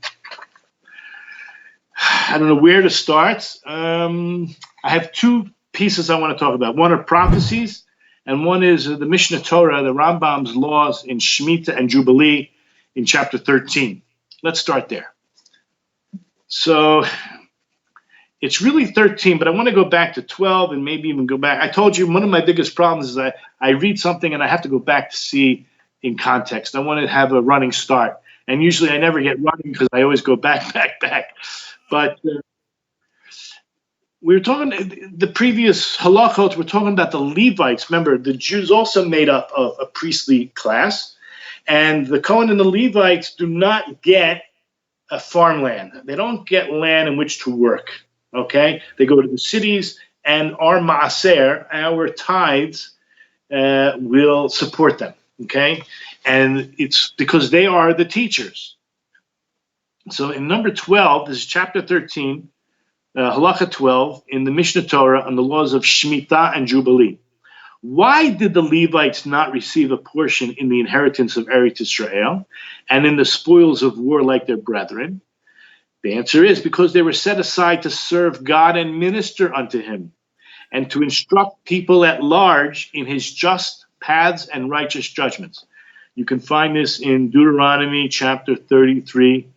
I don't know where to start. I have 2 pieces I want to talk about. One are prophecies, and one is the Mishnah Torah, the Rambam's laws in Shemitah and Jubilee in chapter 13. Let's start there. So it's really 13, but I want to go back to 12 and maybe even go back. I told you one of my biggest problems is I read something and I have to go back to see in context. I want to have a running start. And usually I never get running because I always go back. But we were talking, the previous halachot, we're talking about the Levites. Remember, the Jews also made up a priestly class. And the Cohen and the Levites do not get a farmland. They don't get land in which to work. Okay? They go to the cities, and our maaser, our tithes, will support them. Okay? And it's because they are the teachers. So in number 12, this is chapter 13, halacha 12, in the Mishnah Torah on the laws of Shemitah and Jubilee. Why did the Levites not receive a portion in the inheritance of Eretz Israel and in the spoils of war like their brethren? The answer is because they were set aside to serve God and minister unto him, and to instruct people at large in his just paths and righteous judgments. You can find this in Deuteronomy chapter 33,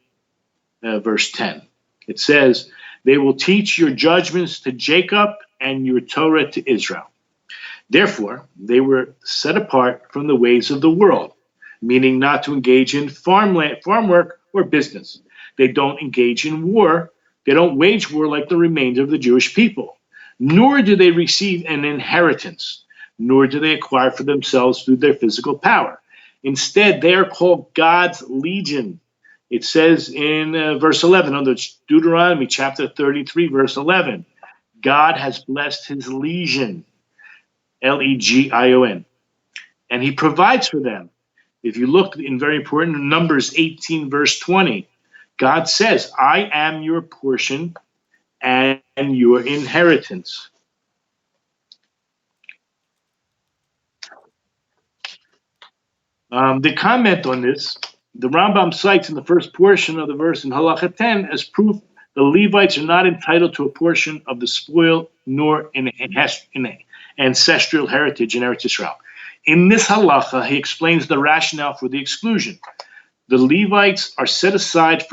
verse 10. It says, they will teach your judgments to Jacob and your Torah to Israel. Therefore, they were set apart from the ways of the world, meaning not to engage in farm work or business. They don't engage in war. They don't wage war like the remainder of the Jewish people. Nor do they receive an inheritance, nor do they acquire for themselves through their physical power. Instead, they are called God's legion. It says in verse 11, under Deuteronomy chapter 33, verse 11, God has blessed his legion, Legion, and he provides for them. If you look in very important Numbers 18, verse 20, God says, I am your portion and your inheritance. The comment on this, the Rambam cites in the first portion of the verse in Halacha 10 as proof the Levites are not entitled to a portion of the spoil nor in ancestral heritage in Eretz Israel. In this halacha, he explains the rationale for the exclusion. The Levites are set aside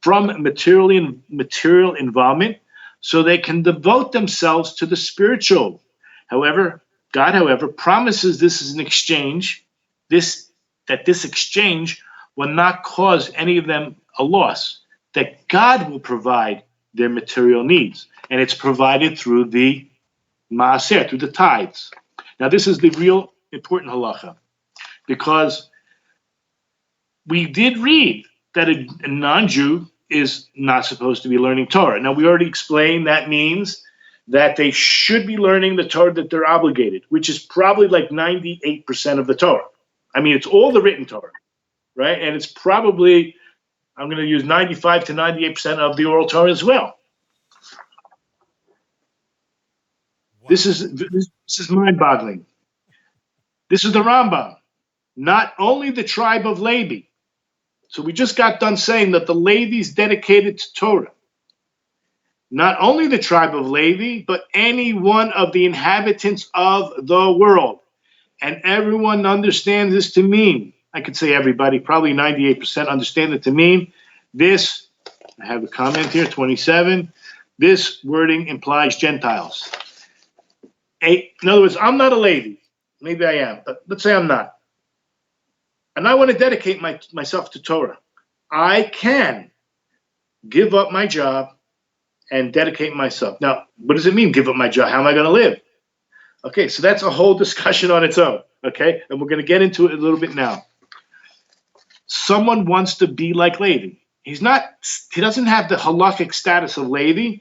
from material involvement so they can devote themselves to the spiritual. However, God promises this is an exchange, that this exchange will not cause any of them a loss, that God will provide their material needs, and it's provided through the maaser, through the tithes. Now, this is the real important halacha, because we did read that a non-Jew is not supposed to be learning Torah. Now, we already explained that means that they should be learning the Torah that they're obligated, which is probably like 98% of the Torah. I mean, it's all the written Torah, right? And it's probably, I'm going to use 95 to 98% of the oral Torah as well. Wow. This is mind-boggling. This is the Rambam. Not only the tribe of Levi. So we just got done saying that the Levi is dedicated to Torah. Not only the tribe of Levi, but any one of the inhabitants of the world. And everyone understands this to mean, I could say everybody, probably 98% understand it to mean this. I have a comment here, 27. This wording implies Gentiles. In other words, I'm not a Levi. Maybe I am, but let's say I'm not. And I want to dedicate myself to Torah. I can give up my job and dedicate myself. Now, what does it mean, give up my job? How am I going to live? Okay, so that's a whole discussion on its own, okay? And we're going to get into it a little bit now. Someone wants to be like Levi. He doesn't have the halakhic status of Levi,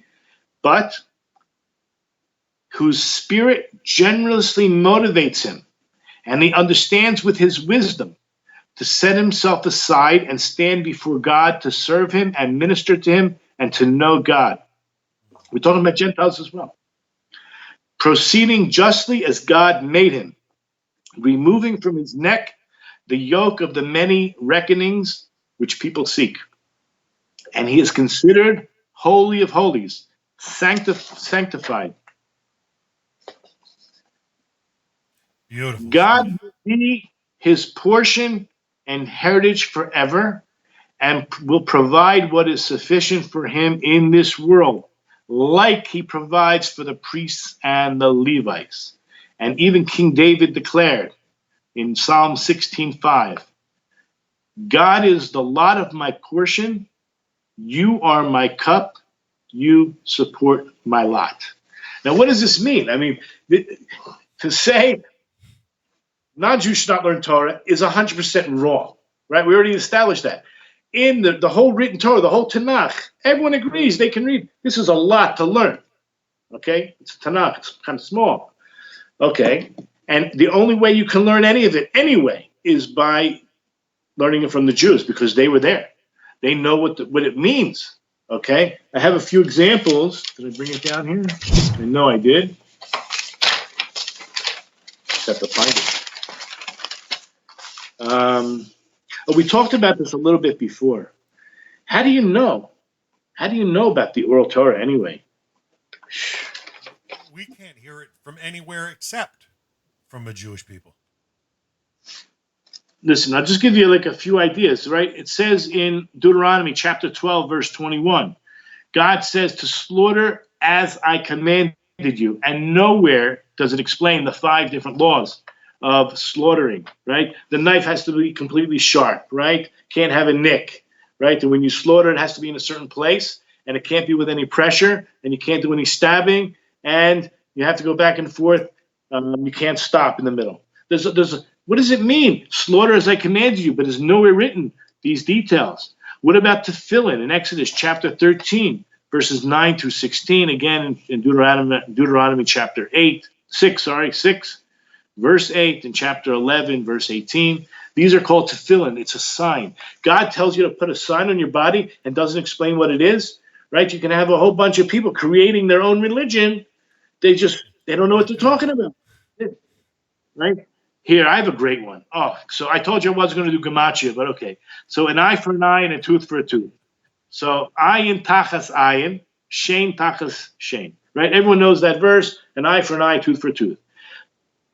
but whose spirit generously motivates him, and he understands with his wisdom to set himself aside and stand before God to serve him and minister to him and to know God. We're talking about Gentiles as well. Proceeding justly as God made him, removing from his neck the yoke of the many reckonings which people seek. And he is considered holy of holies, sanctified. Beautiful. God will be his portion and heritage forever, and will provide what is sufficient for him in this world, like he provides for the priests and the Levites. And even King David declared in Psalm 16:5, God is the lot of my portion, you are my cup, you support my lot. Now, what does this mean? I mean, to say non-Jews should not learn Torah is 100% wrong, right? We already established that. In the whole written Torah, the whole Tanakh, everyone agrees they can read. This is a lot to learn, okay? It's a Tanakh, it's kind of small, okay? And the only way you can learn any of it anyway is by learning it from the Jews, because they were there. They know what it means, okay? I have a few examples. Did I bring it down here? I know I did. Just have to find it. We talked about this a little bit before. How do you know? How do you know about the oral Torah anyway? We can't hear it from anywhere except from a Jewish people. Listen, I'll just give you like a few ideas, right? It says in Deuteronomy chapter 12, verse 21, God says to slaughter as I commanded you, and nowhere does it explain the 5 different laws of slaughtering, right? The knife has to be completely sharp, right? Can't have a nick, right? And when you slaughter, it has to be in a certain place, and it can't be with any pressure, and you can't do any stabbing, and you have to go back and forth. You can't stop in the middle. What does it mean? Slaughter as I commanded you, but there's nowhere written these details. What about tefillin in Exodus chapter 13, verses 9 through 16, again in Deuteronomy chapter 6, verse 8, in chapter 11, verse 18. These are called tefillin. It's a sign. God tells you to put a sign on your body and doesn't explain what it is, right? You can have a whole bunch of people creating their own religion. They don't know what they're talking about, right? Here, I have a great one. Oh, so I told you I wasn't going to do gematria, but okay. So an eye for an eye and a tooth for a tooth. So ayin tachas ayin, shein tachas shein, right? Everyone knows that verse, an eye for an eye, tooth for a tooth.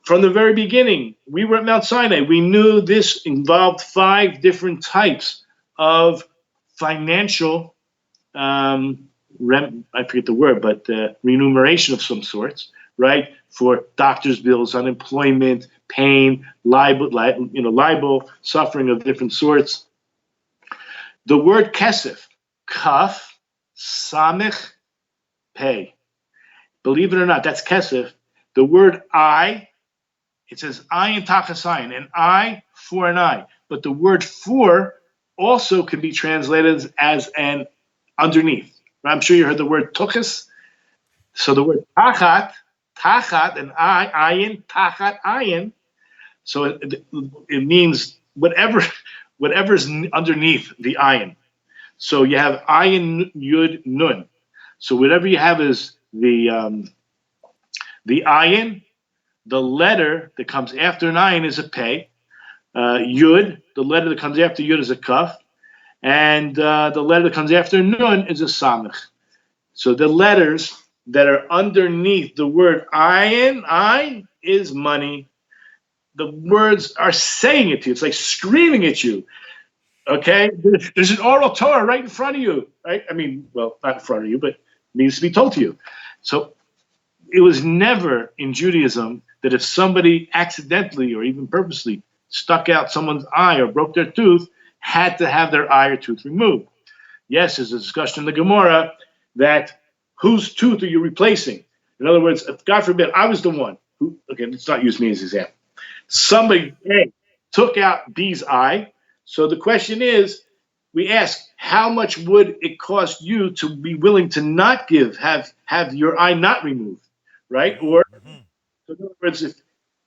From the very beginning, we were at Mount Sinai. We knew this involved 5 different types of financial I forget the word, but remuneration of some sorts, right? For doctor's bills, unemployment, pain, libel, suffering of different sorts. The word kesef, kaf, samich, pay. Believe it or not, that's kesef. The word I, it says I in tachasayin, an I for an I. But the word for also can be translated as an underneath. I'm sure you heard the word tuchas. So the word tachat, and ayin, tachat, ayin. So it means whatever's underneath the ayin. So you have ayin, yud, nun. So whatever you have is the ayin. The letter that comes after an ayin is a pei. Yud, the letter that comes after yud is a kaf. And the letter that comes after nun is a samich. So the letters that are underneath the word ayin, I is money. The words are saying it to you. It's like screaming at you. Okay? There's an oral Torah right in front of you. Right? I mean, well, not in front of you, but it needs to be told to you. So it was never in Judaism that if somebody accidentally or even purposely stuck out someone's eye or broke their tooth, had to have their eye or tooth removed. Yes, there's a discussion in the Gomorrah that whose tooth are you replacing? In other words, if, God forbid, I was the one who, okay, let's not use me as an example. Somebody took out B's eye. So the question is, we ask, how much would it cost you to be willing to not have your eye not removed, right? Or, in other words, if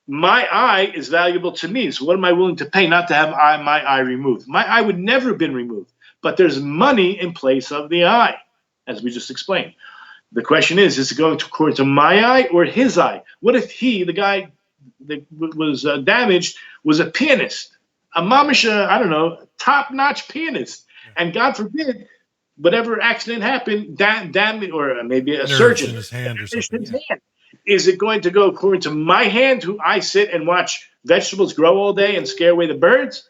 my eye is valuable to me, so what am I willing to pay not to have my eye removed? My eye would never have been removed, but there's money in place of the eye, as we just explained. The question is it going to according to my eye or his eye? What if he, the guy that was damaged, was a pianist, a mamish, I don't know, top-notch pianist, and God forbid, whatever accident happened, damage, or maybe a surgeon in his hand or something. Hand. Is it going to go according to my hand, who I sit and watch vegetables grow all day and scare away the birds?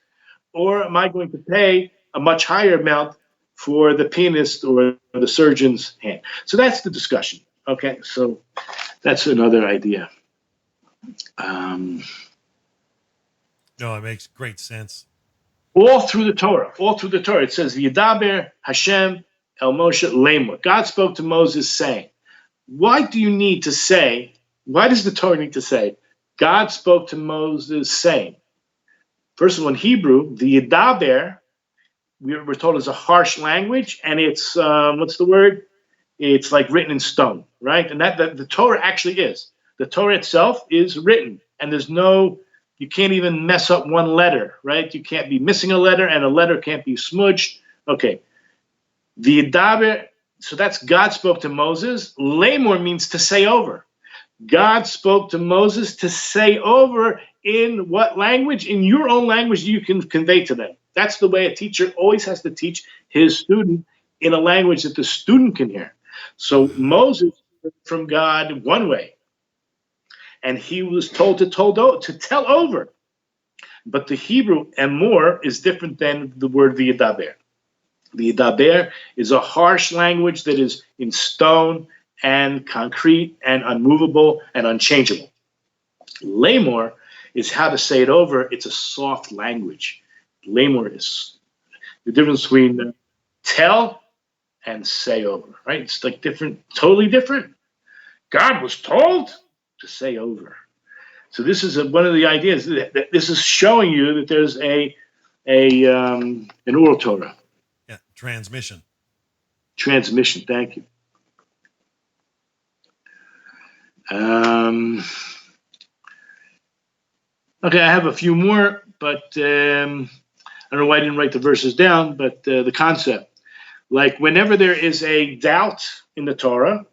Or am I going to pay a much higher amount for the pianist or the surgeon's hand? So that's the discussion. Okay, so that's another idea. No, it makes great sense. All through the Torah, it says, V'yidaber Hashem el Moshe lemor. God spoke to Moses saying, why do you need to say, why does the Torah need to say, God spoke to Moses saying? First of all, in Hebrew, the Yidaber, we're told, is a harsh language, and it's, what's the word? It's like written in stone, right? And that the Torah actually is. The Torah itself is written, and you can't even mess up one letter, right? You can't be missing a letter, and a letter can't be smudged. Okay. The Yidaber, so that's God spoke to Moses. Lemor means to say over. God spoke to Moses to say over in what language? In your own language you can convey to them. That's the way a teacher always has to teach his student, in a language that the student can hear. So Moses heard from God one way, and he was told to tell over. But the Hebrew emor is different than the word v'yidaber. The Yidaber is a harsh language that is in stone and concrete and unmovable and unchangeable. Lemor is how to say it over. It's a soft language. Lemor is the difference between tell and say over, right? It's like different, totally different. God was told to say over. So this is one of the ideas that this is showing you that there's an oral Torah. Yeah, transmission, thank you. Okay, I have a few more, but I don't know why I didn't write the verses down, but the concept. Like whenever there is a doubt in the Torah,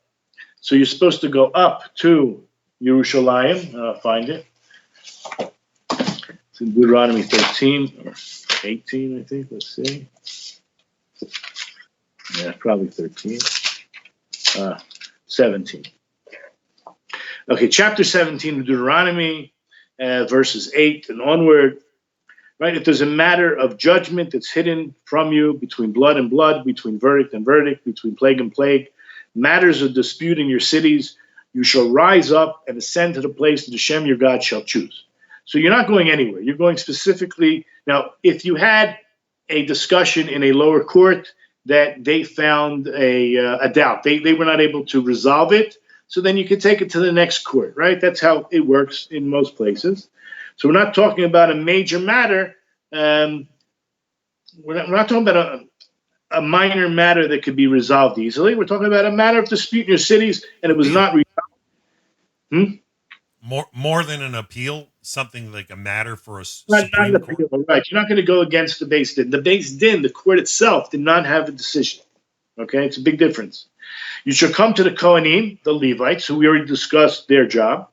so you're supposed to go up to Yerushalayim, find it. It's in Deuteronomy 13 or 18, I think. Let's see. Yeah, probably 13. 17. Okay, chapter 17 of Deuteronomy, verses 8 and onward. right? If there's a matter of judgment that's hidden from you between blood and blood, between verdict and verdict, between plague and plague, matters of dispute in your cities, you shall rise up and ascend to the place that Hashem your God shall choose. So you're not going anywhere. You're going specifically. Now, if you had a discussion in a lower court that they found a doubt, they were not able to resolve it, so then you can take it to the next court, right? That's how it works in most places. So we're not talking about a major matter. We're not talking about a minor matter that could be resolved easily. We're talking about a matter of dispute in your cities, and it was not resolved. More than an appeal, something like a matter for a Not Supreme an Court. appeal, right? You're not going to go against the Beis Din. The Beis Din, the court itself, did not have a decision. Okay, it's a big difference. You shall come to the Kohanim, the Levites, who we already discussed their job,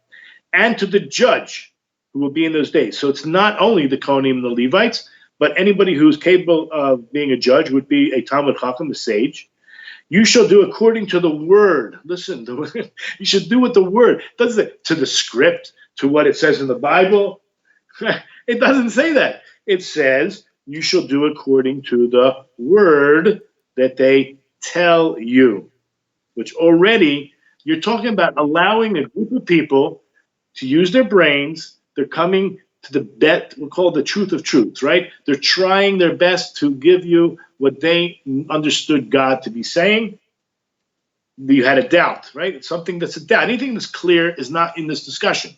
and to the judge who will be in those days. So it's not only the Kohanim and the Levites, but anybody who's capable of being a judge would be a Talmud Chacham, a sage. You shall do according to the word. Listen, you should do what the word does. It to the script, to what it says in the Bible. It doesn't say that. It says you shall do according to the word that they tell you. Which already you're talking about allowing a group of people to use their brains. They're coming to the bet. We'll call it the truth of truths, right? They're trying their best to give you what they understood God to be saying. You had a doubt, right? It's something that's a doubt. Anything that's clear is not in this discussion.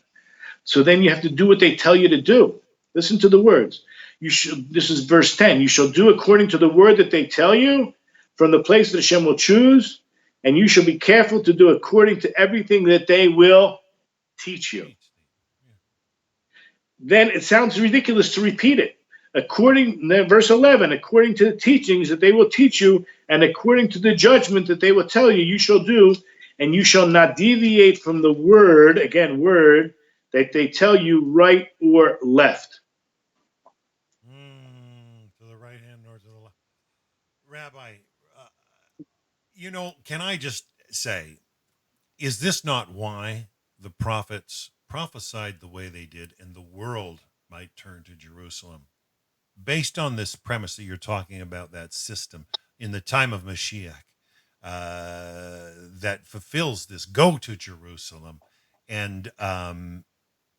So then you have to do what they tell you to do. Listen to the words. You should. This is verse 10. You shall do according to the word that they tell you from the place that Hashem will choose, and you shall be careful to do according to everything that they will teach you. Then it sounds ridiculous to repeat it. Verse 11, according to the teachings that they will teach you, and according to the judgment that they will tell you, you shall do, and you shall not deviate from the word, again, word, that they tell you right or left. To the right hand or to the left. Rabbi, can I just say, is this not why the prophets prophesied the way they did and the world might turn to Jerusalem? Based on this premise that you're talking about, that system in the time of Mashiach that fulfills this, go to Jerusalem and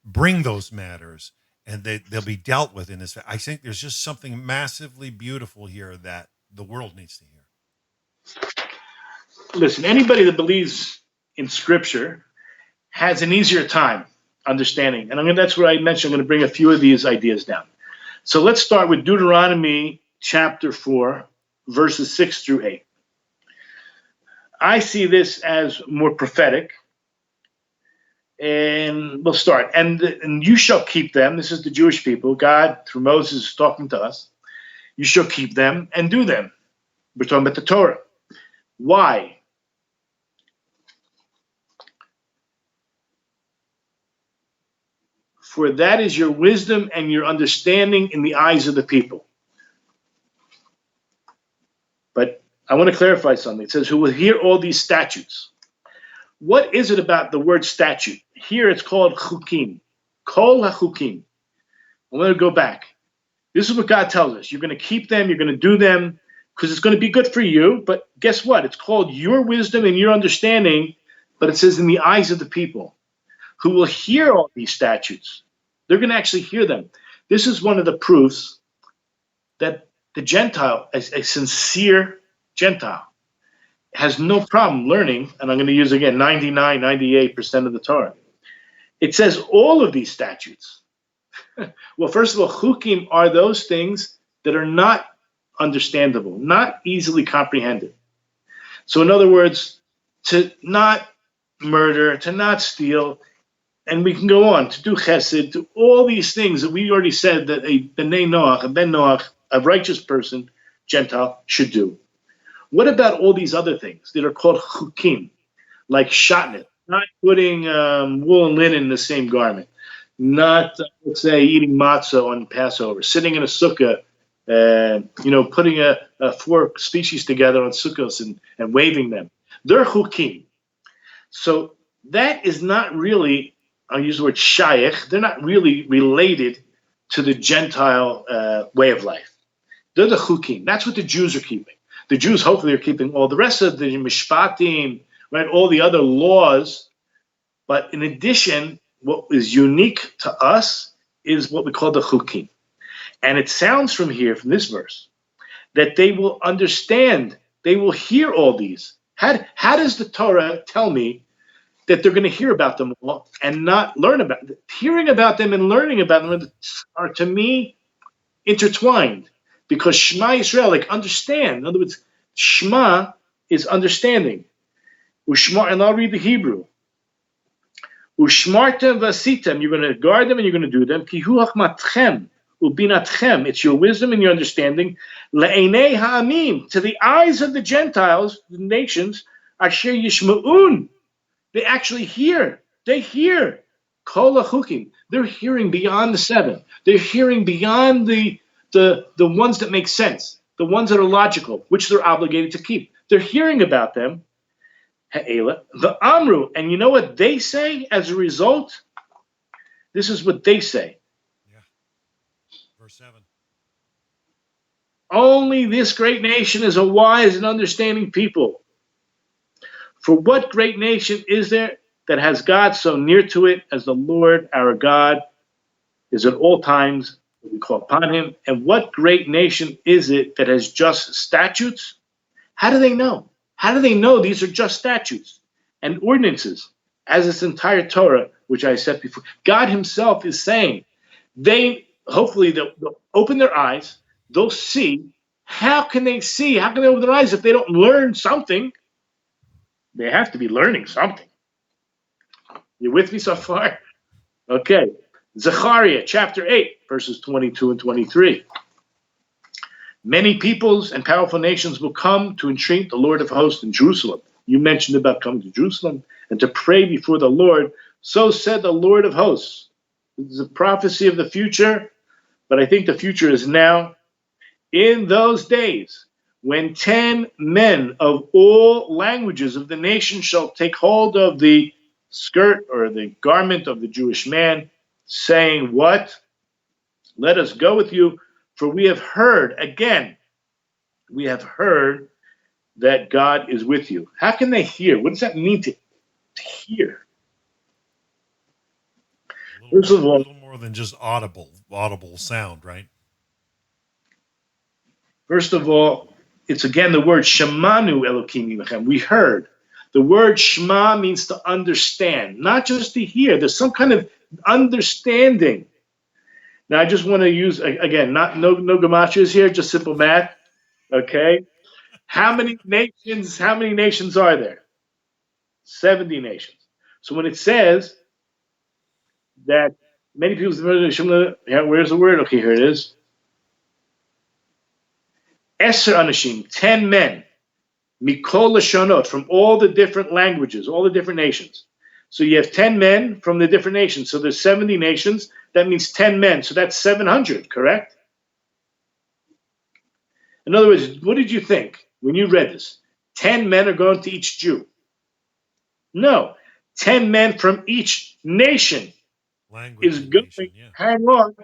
bring those matters, and they'll be dealt with in this. I think there's just something massively beautiful here that the world needs to hear. Listen, anybody that believes in Scripture has an easier time understanding. And that's what I mentioned. I'm going to bring a few of these ideas down. So let's start with Deuteronomy chapter 4, verses 6 through 8. I see this as more prophetic. And we'll start. And you shall keep them. This is the Jewish people. God, through Moses, is talking to us. You shall keep them and do them. We're talking about the Torah. Why? For that is your wisdom and your understanding in the eyes of the people. But I want to clarify something. It says, who will hear all these statutes. What is it about the word statute? Here it's called chukim. Kol ha-chukim. I'm going to go back. This is what God tells us. You're going to keep them. You're going to do them because it's going to be good for you. But guess what? It's called your wisdom and your understanding. But it says in the eyes of the people who will hear all these statutes. They're going to actually hear them. This is one of the proofs that the Gentile, a sincere Gentile, has no problem learning, and I'm going to use again 98% of the Torah. It says all of these statutes. Well, first of all, chukim are those things that are not understandable, not easily comprehended. So in other words, to not murder, to not steal, and we can go on, to do chesed, to all these things that we already said that a ben Noach, a righteous person, Gentile, should do. What about all these other things that are called chukim, like shatnez, not putting wool and linen in the same garment, not, let's say, eating matzah on Passover, sitting in a sukkah, putting a 4 species together on sukkahs and waving them. They're chukim. So that is not really, I'll use the word shayach, they're not really related to the Gentile way of life. They're the chukim. That's what the Jews are keeping. The Jews hopefully are keeping all the rest of the mishpatim, right? All the other laws. But in addition, what is unique to us is what we call the chukim. And it sounds from here, from this verse, that they will understand, they will hear all these. How does the Torah tell me that they're going to hear about them all and not learn about them? Hearing about them and learning about them are to me, intertwined. Because Shema Yisrael, like understand. In other words, Shema is understanding. Ushmar, and I'll read the Hebrew. Ushmartem vasitem, you're going to guard them and you're going to do them. Kihu hachmatchem ubinatchem, it's your wisdom and your understanding. Le'enei ha'amim, to the eyes of the Gentiles, the nations, asher yishma'un, they actually hear. They hear. Kol hachukim, they're hearing beyond the seven. They're hearing beyond the ones that make sense, the ones that are logical, which they're obligated to keep. They're hearing about them. The Amru, and you know what they say as a result? This is what they say. Yeah. Verse 7. Only this great nation is a wise and understanding people. For what great nation is there that has God so near to it as the Lord our God is at all times we call upon him? And what great nation is it that has just statutes? How do they know? How do they know these are just statutes and ordinances as this entire Torah, which I said before? God himself is saying, hopefully they'll open their eyes, they'll see. How can they see? How can they open their eyes if they don't learn something? They have to be learning something. You with me so far? Okay. Zechariah chapter 8, verses 22 and 23. Many peoples and powerful nations will come to entreat the Lord of hosts in Jerusalem. You mentioned about coming to Jerusalem and to pray before the Lord. So said the Lord of hosts. This is a prophecy of the future, but I think the future is now. In those days, when 10 men of all languages of the nation shall take hold of the skirt or the garment of the Jewish man, saying, what? Let us go with you, for we have heard, again, we have heard that God is with you. How can they hear? What does that mean to hear? First of A all, little more than just audible sound, right? First of all, it's again the word Shemanu Elokim Yimechem. We heard. The word Shema means to understand, not just to hear. There's some kind of understanding. Now, I just want to use, again, no gematrias here, just simple math, okay? How many nations are there? 70 nations. So when it says that many people, where's the word? Okay, here it is. Eser anashim, 10 men, mikol lashonot, from all the different languages, all the different nations. So you have 10 men from the different nations. So there's 70 nations. That means 10 men. So that's 700, correct? In other words, what did you think when you read this? 10 men are going to each Jew. No. 10 men from each nation is going hang on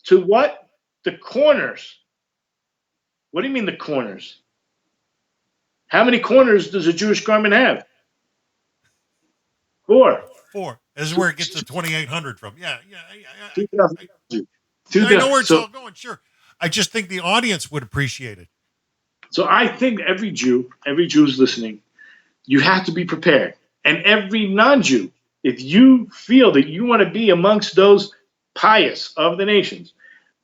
to what? The corners. What do you mean the corners? How many corners does a Jewish garment have? 4. This is where it gets to 2,800 from. Yeah. 2,000. I know where it's all going, sure. I just think the audience would appreciate it. So I think every Jew who's listening, you have to be prepared. And every non-Jew, if you feel that you want to be amongst those pious of the nations,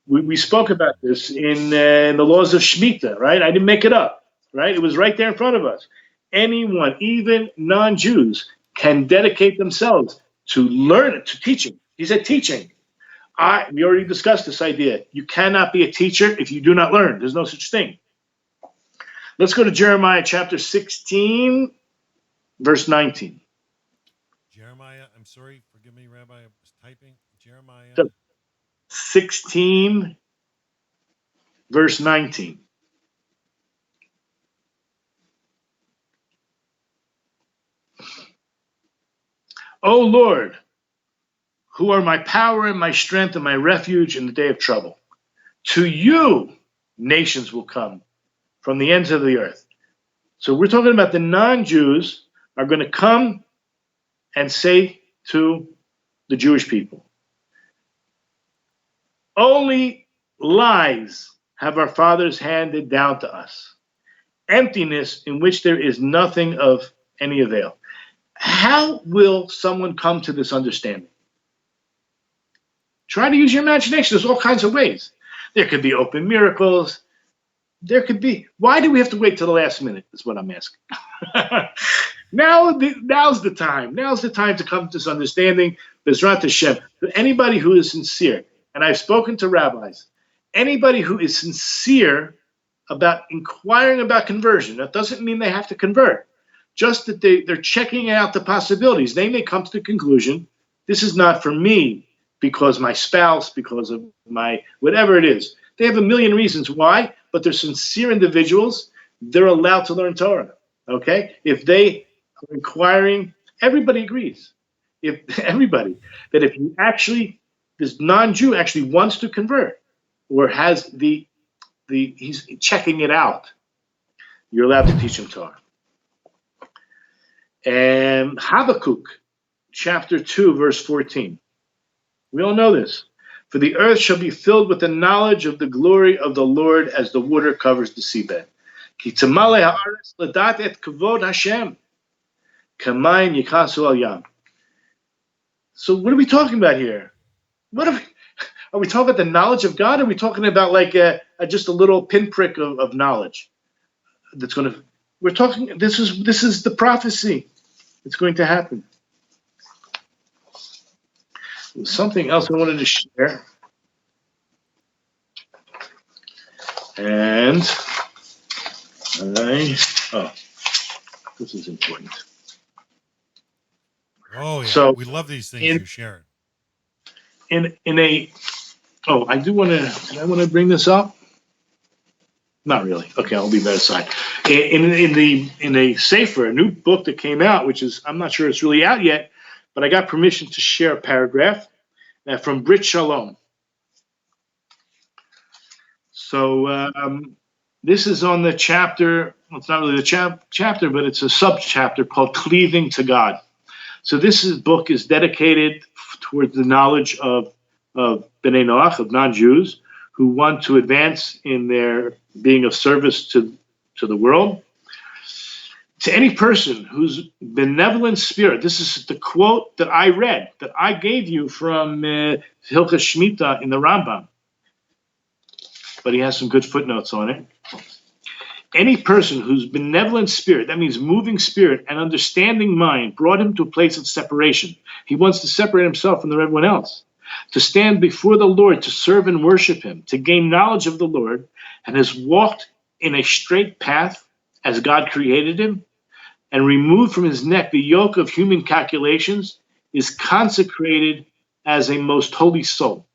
we spoke about this in the laws of Shemitah, right? I didn't make it up, right? It was right there in front of us. Anyone, even non-Jews, can dedicate themselves to learn, to teaching. He said teaching. We already discussed this idea. You cannot be a teacher if you do not learn. There's no such thing. Let's go to Jeremiah chapter 16, verse 19. Jeremiah, I'm sorry, forgive me, Rabbi, I was typing. Jeremiah 16, verse 19. O Lord, who are my power and my strength and my refuge in the day of trouble. To you, nations will come from the ends of the earth. So we're talking about the non-Jews are going to come and say to the Jewish people, only lies have our fathers handed down to us, emptiness in which there is nothing of any avail. How will someone come to this understanding? Try to use your imagination. There's all kinds of ways. There could be open miracles. There could be. Why do we have to wait till the last minute? Is what I'm asking. Now's the time. Now's the time to come to this understanding. Bezrat Hashem. Anybody who is sincere, and I've spoken to rabbis, anybody who is sincere about inquiring about conversion, that doesn't mean they have to convert. Just that they're checking out the possibilities. They may come to the conclusion, this is not for me because my spouse, because of my whatever it is. They have a million reasons why, but they're sincere individuals. They're allowed to learn Torah. Okay? If they are inquiring, everybody agrees. If you actually, this non-Jew actually wants to convert or has he's checking it out, you're allowed to teach him Torah. And Habakkuk, chapter 2, verse 14. We all know this. For the earth shall be filled with the knowledge of the glory of the Lord as the water covers the seabed. Ki tamale haaretz ladat et kavod Hashem, kamayim yikasu al yam. So what are we talking about here? Are we talking about the knowledge of God? Or are we talking about like just a little pinprick of knowledge that's going to? We're talking. This is the prophecy. It's going to happen. Something else I wanted to share, and this is important. Oh yeah, so we love these things you share. I do want to. Did I want to bring this up? Not really. Okay, I'll leave that aside. In a Sefer, a new book that came out, which is I'm not sure it's really out yet, but I got permission to share a paragraph from Brit Shalom. So this is on the chapter. Well, it's not really the chapter, but it's a sub-chapter called Cleaving to God. So this book is dedicated towards the knowledge of Bnei Noach, of non-Jews, who want to advance in their being of service to the world. To any person whose benevolent spirit, this is the quote that I read, that I gave you from Hilchas Shemitah in the Rambam, but he has some good footnotes on it. Any person whose benevolent spirit, that means moving spirit and understanding mind, brought him to a place of separation. He wants to separate himself from everyone else, to stand before the Lord, to serve and worship him, to gain knowledge of the Lord, and has walked in a straight path as God created him, and removed from his neck the yoke of human calculations, is consecrated as a most holy soul,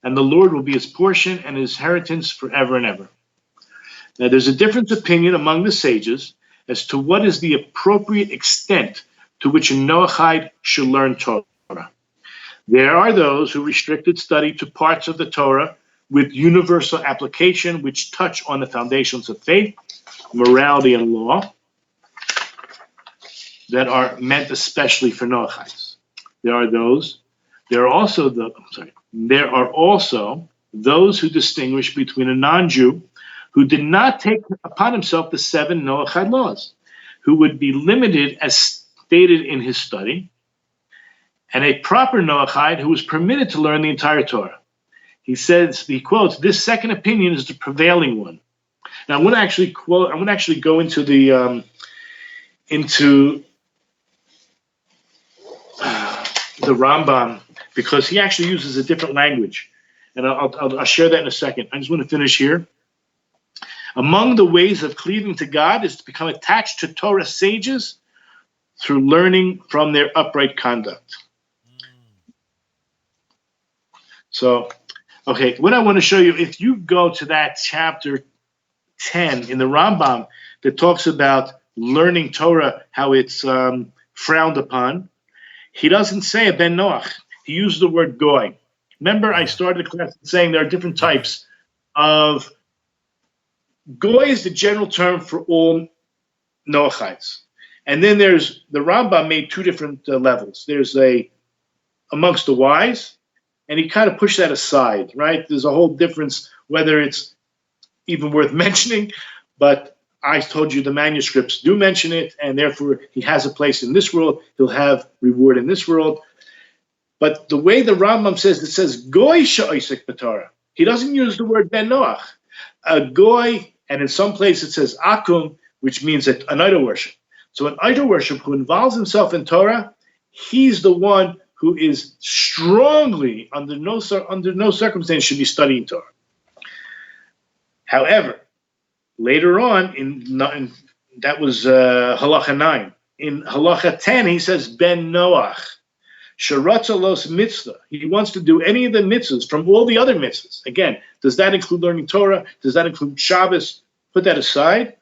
and the Lord will be his portion and his inheritance forever and ever. Now, there's a different opinion among the sages as to what is the appropriate extent to which a Noachide should learn Torah. There are those who restricted study to parts of the Torah with universal application, which touch on the foundations of faith, morality, and law, that are meant especially for Noachites. There are also those who distinguish between a non-Jew who did not take upon himself the 7 Noachide laws, who would be limited as stated in his study, and a proper Noachide who was permitted to learn the entire Torah. He quotes, this second opinion is the prevailing one. Now, I want to actually go into the Rambam, because he actually uses a different language, and I'll share that in a second. I just want to finish here. Among the ways of cleaving to God is to become attached to Torah sages through learning from their upright conduct. So, okay, what I want to show you, if you go to that chapter 10 in the Rambam that talks about learning Torah, how it's frowned upon, he doesn't say a ben Noach. he used the word goy. Remember, I started the class saying there are different types of goy is the general term for all Noachites. And then there's the Rambam made two different levels. There's a amongst the wise, and he kind of pushed that aside, right? There's a whole difference whether it's even worth mentioning, but I told you the manuscripts do mention it, and therefore he has a place in this world. He'll have reward in this world. But the way the Rambam says, it says goy she'oisek b'Torah. He doesn't use the word ben Noach. A goy, and in some places it says akum, which means an idol worship. So an idol worship who involves himself in Torah, he's the one who is strongly, under no circumstance, should be studying Torah. However, later on, that was halacha 9. In halacha 10, he says ben Noach. Sharatza los mitzvah. He wants to do any of the mitzvahs from all the other mitzvahs. Again, does that include learning Torah? Does that include Shabbos? Put that aside.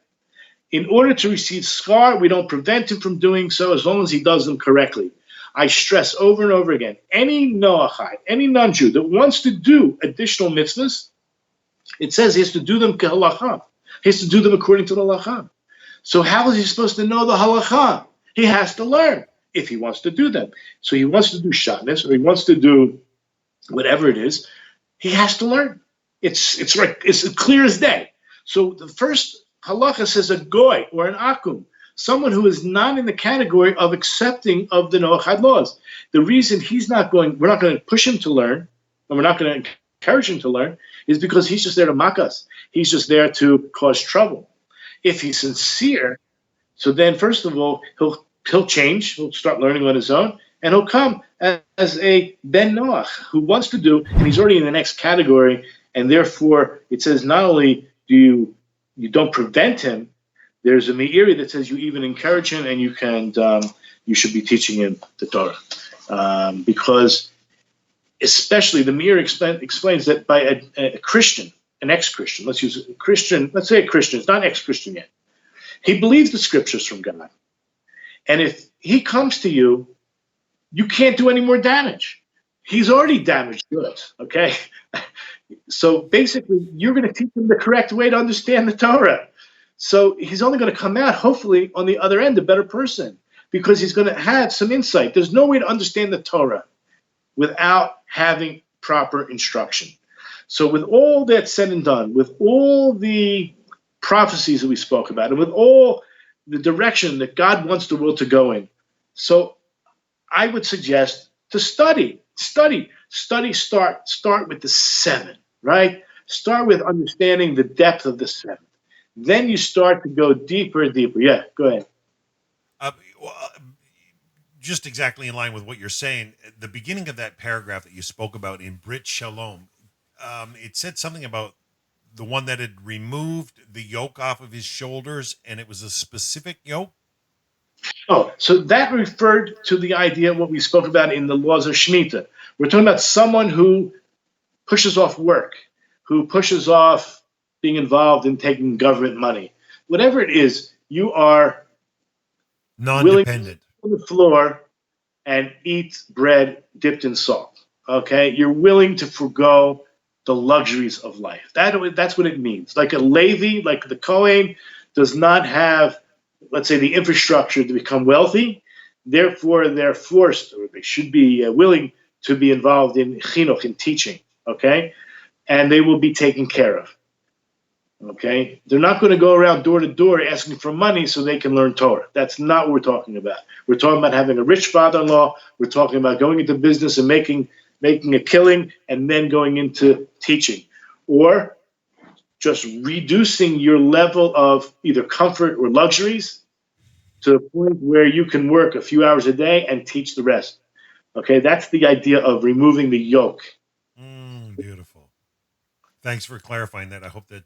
In order to receive schar, we don't prevent him from doing so as long as he does them correctly. I stress over and over again, any Noachite, any non-Jew that wants to do additional mitzvahs, it says he has to do them kehalacha. He has to do them according to the halacha. So how is he supposed to know the halacha? He has to learn if he wants to do them. So he wants to do Shabbos, or he wants to do whatever it is, he has to learn. It's right. It's clear as day. So the first halacha says a goy or an akum, someone who is not in the category of accepting of the Noachide laws. The reason we're not going to push him to learn, and we're not going to encourage him to learn, is because he's just there to mock us. He's just there to cause trouble. If he's sincere, so then first of all, he'll change, he'll start learning on his own, and he'll come as a Ben Noach who wants to do, and he's already in the next category, and therefore it says not only do you don't prevent him, there's a me'iri that says you even encourage him, and you should be teaching him the Torah. Because especially the me'iri explains that by a Christian, an ex-Christian, let's say a Christian, it's not ex-Christian yet, he believes the scriptures from God. And if he comes to you, you can't do any more damage. He's already damaged goods, okay? So basically, you're going to teach him the correct way to understand the Torah. So he's only going to come out, hopefully, on the other end, a better person, because he's going to have some insight. There's no way to understand the Torah without having proper instruction. So with all that said and done, with all the prophecies that we spoke about, and with all the direction that God wants the world to go in, so I would suggest to study. Start with the 7, right? Start with understanding the depth of the 7. Then you start to go deeper and deeper. Yeah, go ahead. Just exactly in line with what you're saying, the beginning of that paragraph that you spoke about in Brit Shalom, it said something about the one that had removed the yoke off of his shoulders, and it was a specific yoke? Oh, so that referred to the idea of what we spoke about in the laws of Shemitah. We're talking about someone who pushes off work, who pushes off being involved in taking government money. Whatever it is, you are non-dependent. Willing to sit on the floor and eat bread dipped in salt. Okay? You're willing to forego the luxuries of life. That's what it means. Like a Levi, like the Kohen, does not have, let's say, the infrastructure to become wealthy. Therefore, they're forced, or they should be willing to be involved in chinuch, in teaching. Okay? And they will be taken care of. Okay? They're not going to go around door to door asking for money so they can learn Torah. That's not what we're talking about. We're talking about having a rich father-in-law. We're talking about going into business and making a killing and then going into teaching. Or just reducing your level of either comfort or luxuries to the point where you can work a few hours a day and teach the rest. Okay, that's the idea of removing the yoke. Beautiful. Thanks for clarifying that. I hope that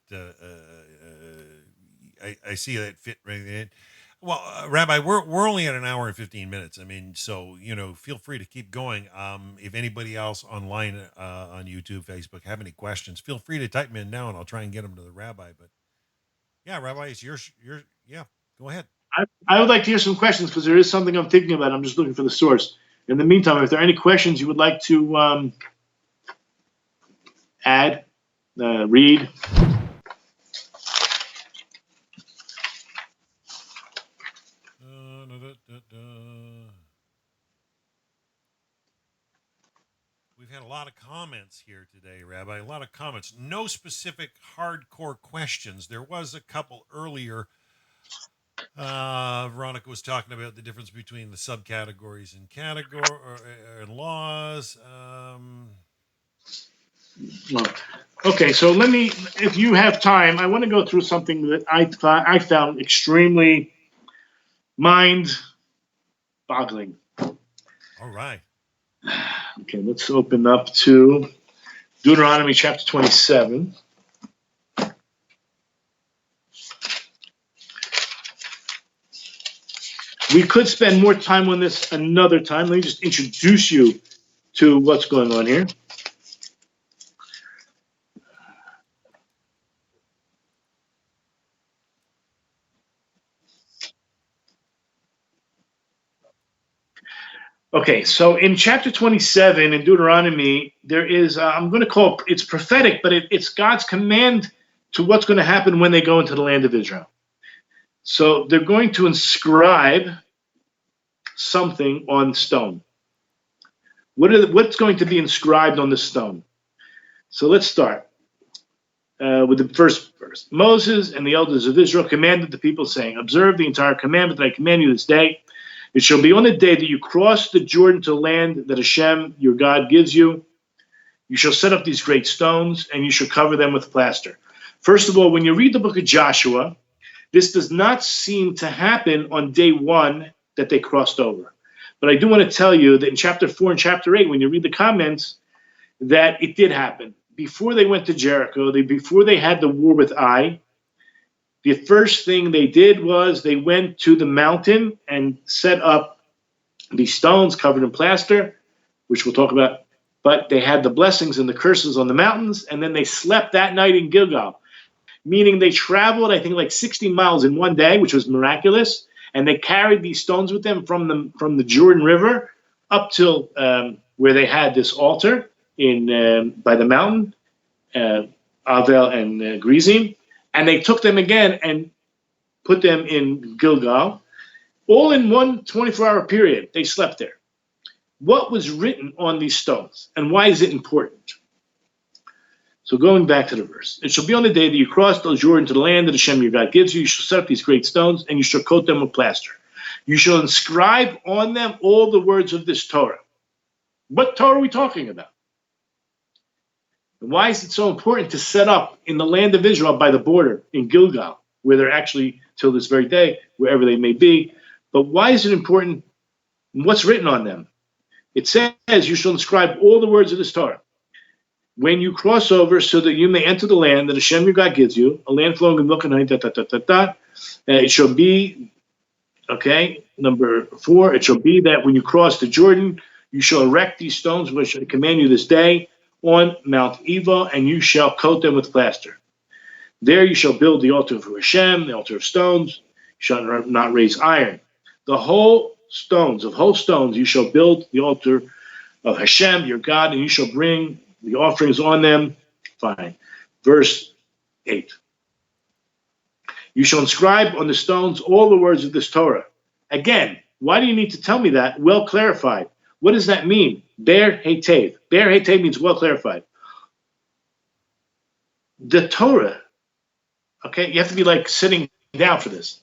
I see that fit right in. Well, Rabbi, we're only at an hour and 15 minutes. I mean, so, feel free to keep going. If anybody else online on YouTube, Facebook have any questions, feel free to type them in now, and I'll try and get them to the Rabbi. But yeah, Rabbi, it's your yeah, go ahead. I would like to hear some questions because there is something I'm thinking about. I'm just looking for the source. In the meantime, if there are any questions you would like to add, read. We've had a lot of comments here today, Rabbi. A lot of comments. No specific hardcore questions. There was a couple earlier. Veronica was talking about the difference between the subcategories and and laws. Well, okay, so let me, if you have time, I want to go through something that I found extremely mind-boggling. All right. Okay, let's open up to Deuteronomy chapter 27. We could spend more time on this another time. Let me just introduce you to what's going on here. Okay, so in chapter 27 in Deuteronomy, there is, I'm going to call it's prophetic, but it's God's command to what's going to happen when they go into the land of Israel. So they're going to inscribe something on stone. What's going to be inscribed on the stone? So let's start with the first verse. Moses and the elders of Israel commanded the people, saying, observe the entire commandment that I command you this day. It shall be on the day that you cross the Jordan to the land that Hashem, your God, gives you. You shall set up these great stones, and you shall cover them with plaster. First of all, when you read the book of Joshua, this does not seem to happen on day one that they crossed over. But I do want to tell you that in chapter 4 and chapter 8, when you read the comments, that it did happen. Before they went to Jericho, before they had the war with Ai, the first thing they did was they went to the mountain and set up these stones covered in plaster, which we'll talk about. But they had the blessings and the curses on the mountains, and then they slept that night in Gilgal, meaning they traveled, I think, like 60 miles in one day, which was miraculous, and they carried these stones with them from the Jordan River up till where they had this altar by the mountain, Avel and Gerizim. And they took them again and put them in Gilgal, all in one 24-hour period. They slept there. What was written on these stones, and why is it important? So going back to the verse, it shall be on the day that you cross the Jordan to the land that Hashem your God gives you. You shall set up these great stones, and you shall coat them with plaster. You shall inscribe on them all the words of this Torah. What Torah are we talking about? Why is it so important to set up in the land of Israel by the border in Gilgal, where they're actually, till this very day, wherever they may be? But why is it important? What's written on them? It says, you shall inscribe all the words of this Torah when you cross over, so that you may enter the land that Hashem your God gives you, a land flowing with milk and honey, it shall be, okay, number 4, it shall be that when you cross the Jordan, you shall erect these stones, which I command you this day, on Mount Ebal, and you shall coat them with plaster. There you shall build the altar for Hashem, the altar of stones. You shall not raise iron. The whole stones you shall build the altar of Hashem, your God, and you shall bring the offerings on them. Fine. Verse 8. You shall inscribe on the stones all the words of this Torah. Again, why do you need to tell me that? Well clarified. What does that mean? Ber hetev. Ber hetev means well clarified. The Torah, okay, you have to be like sitting down for this.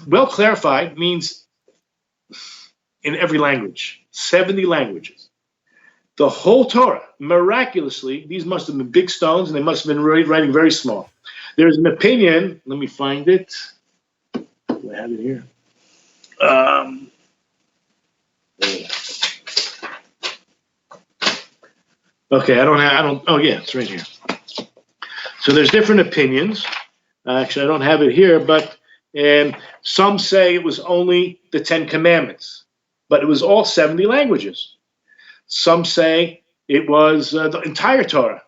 Well clarified means in every language, 70 languages. The whole Torah, miraculously, these must have been big stones, and they must have been writing very small. There's an opinion, let me find it. Do I have it here? Okay, oh yeah, it's right here. So there's different opinions. Actually, I don't have it here, but some say it was only the 10 Commandments, but it was all 70 languages. Some say it was the entire Torah.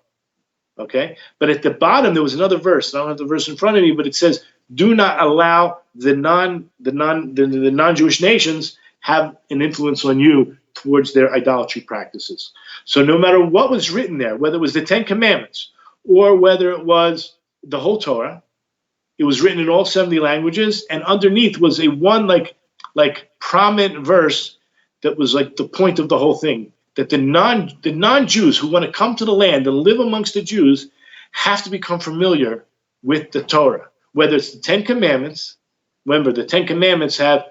Okay, but at the bottom there was another verse. I don't have the verse in front of me, but it says, "Do not allow the non-Jewish nations have an influence on you towards their idolatry practices. So no matter what was written there, whether it was the Ten Commandments or whether it was the whole Torah, it was written in all 70 languages, and underneath was a one like prominent verse that was like the point of the whole thing, that the non-Jews who want to come to the land and live amongst the Jews have to become familiar with the Torah, whether it's the Ten Commandments. Remember, the Ten Commandments have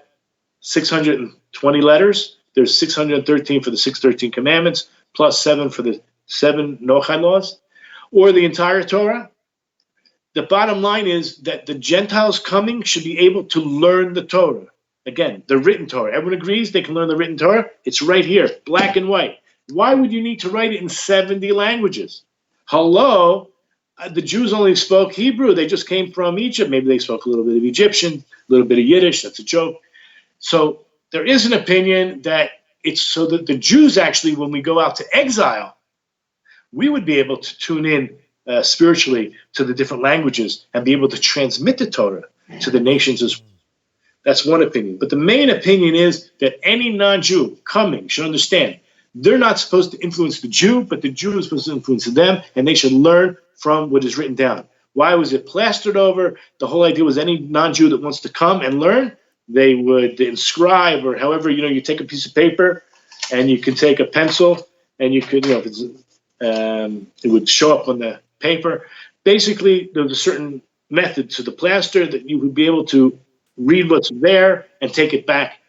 620 letters. There's 613 for the 613 commandments, plus 7 for the 7 Nochai laws, or the entire Torah. The bottom line is that the Gentiles coming should be able to learn the Torah. Again, the written Torah. Everyone agrees they can learn the written Torah? It's right here, black and white. Why would you need to write it in 70 languages? Hello? The Jews only spoke Hebrew. They just came from Egypt. Maybe they spoke a little bit of Egyptian, a little bit of Yiddish. That's a joke. So there is an opinion that it's so that the Jews actually, when we go out to exile, we would be able to tune in spiritually to the different languages and be able to transmit the Torah to the nations as well. That's one opinion. But the main opinion is that any non-Jew coming should understand they're not supposed to influence the Jew, but the Jew is supposed to influence them, and they should learn from what is written down. Why was it plastered over? The whole idea was any non-Jew that wants to come and learn, they would inscribe, or however, you take a piece of paper and you can take a pencil and you could, if it's, it would show up on the paper. Basically, there was a certain method to the plaster that you would be able to read what's there and take it back.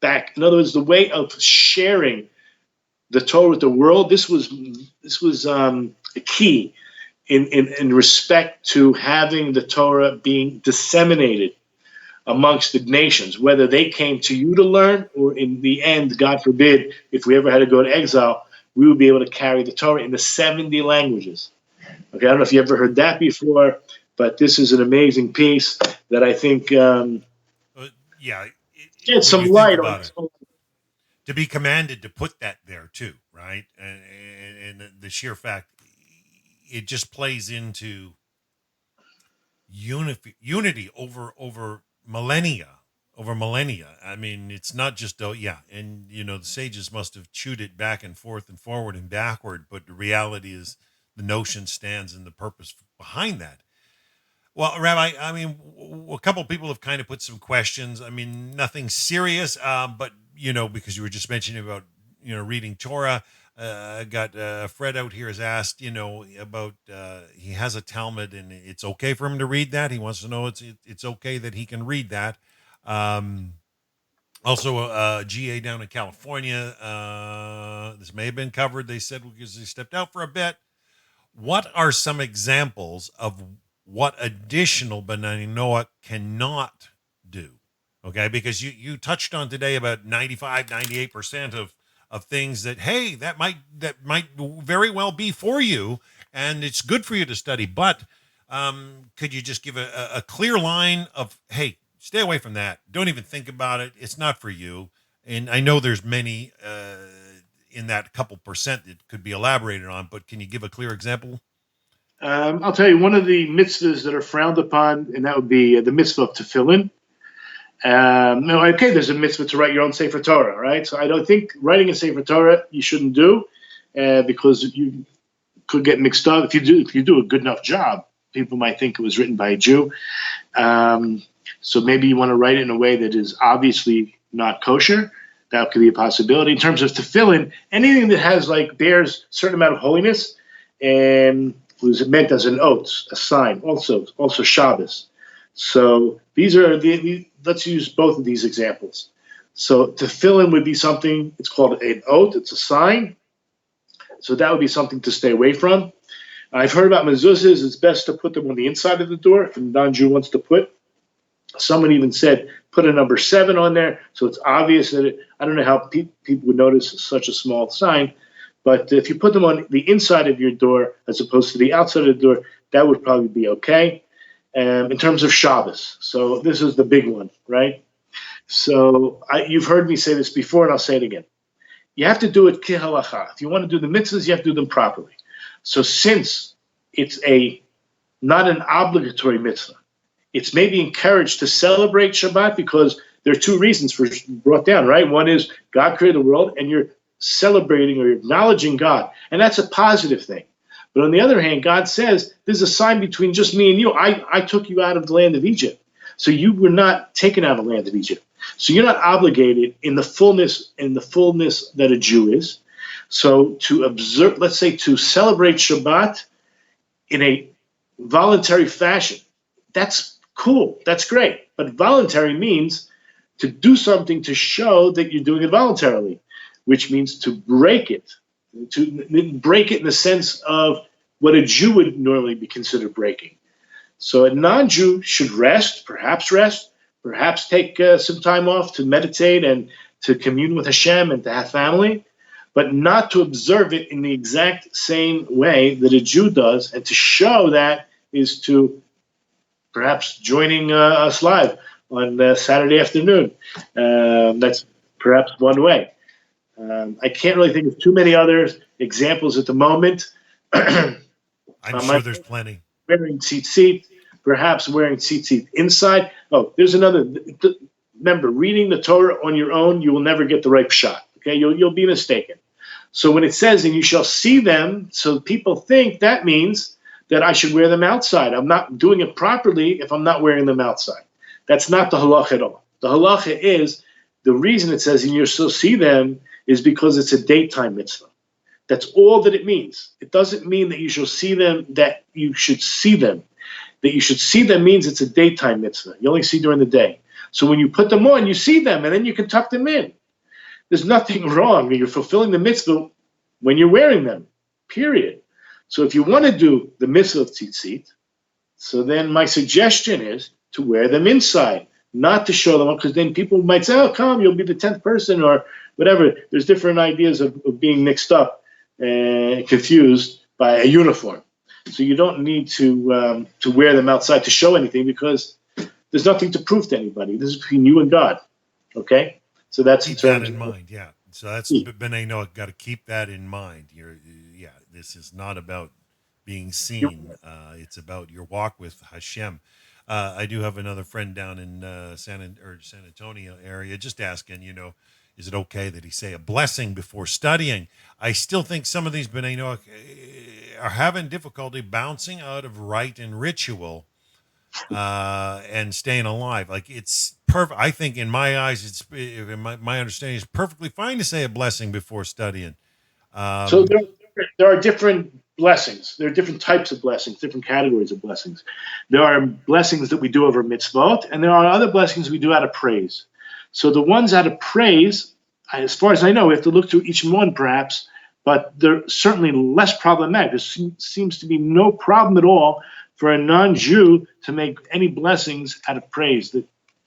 In other words, the way of sharing the Torah with the world, this was a key in respect to having the Torah being disseminated amongst the nations, whether they came to you to learn, or in the end, God forbid, if we ever had to go to exile, we would be able to carry the Torah in the 70 languages. Okay, I don't know if you ever heard that before, but this is an amazing piece that I think shed some light on it. To be commanded to put that there too, right? And the sheer fact, it just plays into unity over millennia. I mean, it's not just and the sages must have chewed it back and forth and forward and backward, but the reality is the notion stands and the purpose behind that. Well, Rabbi, I mean, a couple of people have kind of put some questions. I mean, nothing serious, but because you were just mentioning about reading Torah. Got Fred out here has asked, about he has a Talmud and it's okay for him to read that. He wants to know it's okay that he can read that. Also, GA down in California. This may have been covered. They said because he stepped out for a bit. What are some examples of what additional B'nai Noach cannot do? Okay, because you touched on today about 98% of things that, hey, that might very well be for you, and it's good for you to study. But could you just give a clear line of, hey, stay away from that. Don't even think about it. It's not for you. And I know there's many in that couple percent that could be elaborated on, but can you give a clear example? I'll tell you one of the mitzvahs that are frowned upon, and that would be the mitzvah of tefillin. There's a mitzvah to write your own Sefer Torah, right? So I don't think writing a Sefer Torah you shouldn't do because you could get mixed up. If you do a good enough job, people might think it was written by a Jew. So maybe you want to write it in a way that is obviously not kosher. That could be a possibility. In terms of tefillin, anything that bears a certain amount of holiness and was meant as an oath, a sign, also Shabbos. So these are let's use both of these examples. So tefillin would be something, it's called an oath, it's a sign. So that would be something to stay away from. I've heard about mezuzahs, it's best to put them on the inside of the door if a non-Jew wants to put. Someone even said, put a number 7 on there, so it's obvious that I don't know how people would notice such a small sign, but if you put them on the inside of your door as opposed to the outside of the door, that would probably be okay. In terms of Shabbos, so this is the big one, right? So you've heard me say this before, and I'll say it again. You have to do it ki halacha. If you want to do the mitzvahs, you have to do them properly. So since it's not an obligatory mitzvah, it's maybe encouraged to celebrate Shabbat because There are two reasons for brought down, right? One is God created the world, and you're celebrating or you're acknowledging God, and that's a positive thing. But on the other hand, God says there's a sign between just me and you. I took you out of the land of Egypt, so you were not taken out of the land of Egypt. So you're not obligated in the fullness that a Jew is. So to observe, let's say, to celebrate Shabbat in a voluntary fashion, that's cool. That's great. But voluntary means to do something to show that you're doing it voluntarily, which means to break it in the sense of what a Jew would normally be considered breaking. So a non-Jew should rest, perhaps take some time off to meditate and to commune with Hashem and to have family, but not to observe it in the exact same way that a Jew does. And to show that is to perhaps joining us live on Saturday afternoon. That's perhaps one way. I can't really think of too many other examples at the moment. I'm sure there's plenty. Wearing tzitzit, perhaps wearing tzitzit inside. Oh, there's another. Remember, reading the Torah on your own, you will never get the right shot. Okay, you'll be mistaken. So when it says, and you shall see them, so people think that means that I should wear them outside. I'm not doing it properly if I'm not wearing them outside. That's not the halacha at all. The halacha is, the reason it says, and you shall see them, is because it's a daytime mitzvah. That's all that it means. It doesn't mean that you shall see them, that you should see them. That you should see them means it's a daytime mitzvah. You only see during the day. So when you put them on, you see them, and then you can tuck them in. There's nothing wrong. You're fulfilling the mitzvah when you're wearing them, period. So if you want to do the mitzvah of tzitzit, so then my suggestion is to wear them inside, not to show them up, because then people might say, oh, come, you'll be the 10th person, or whatever. There's different ideas of being mixed up and confused by a uniform. So you don't need to wear them outside to show anything, because there's nothing to prove to anybody. This is between you and God. Okay? So that's keep that in mind, yeah. So that's B'nai Noach, got to keep that in mind. This is not about being seen. It's about your walk with Hashem. I do have another friend down in San Antonio area just asking, is it okay that he say a blessing before studying? I still think some of these B'nai Noach are having difficulty bouncing out of rite and ritual and staying alive. Like, it's perfect. I think in my eyes, my understanding is perfectly fine to say a blessing before studying. So there are different blessings. There are different types of blessings, different categories of blessings. There are blessings that we do over mitzvot, and there are other blessings we do out of praise. So the ones out of praise, as far as I know, we have to look through each one perhaps, but they're certainly less problematic. There seems to be no problem at all for a non-Jew to make any blessings out of praise.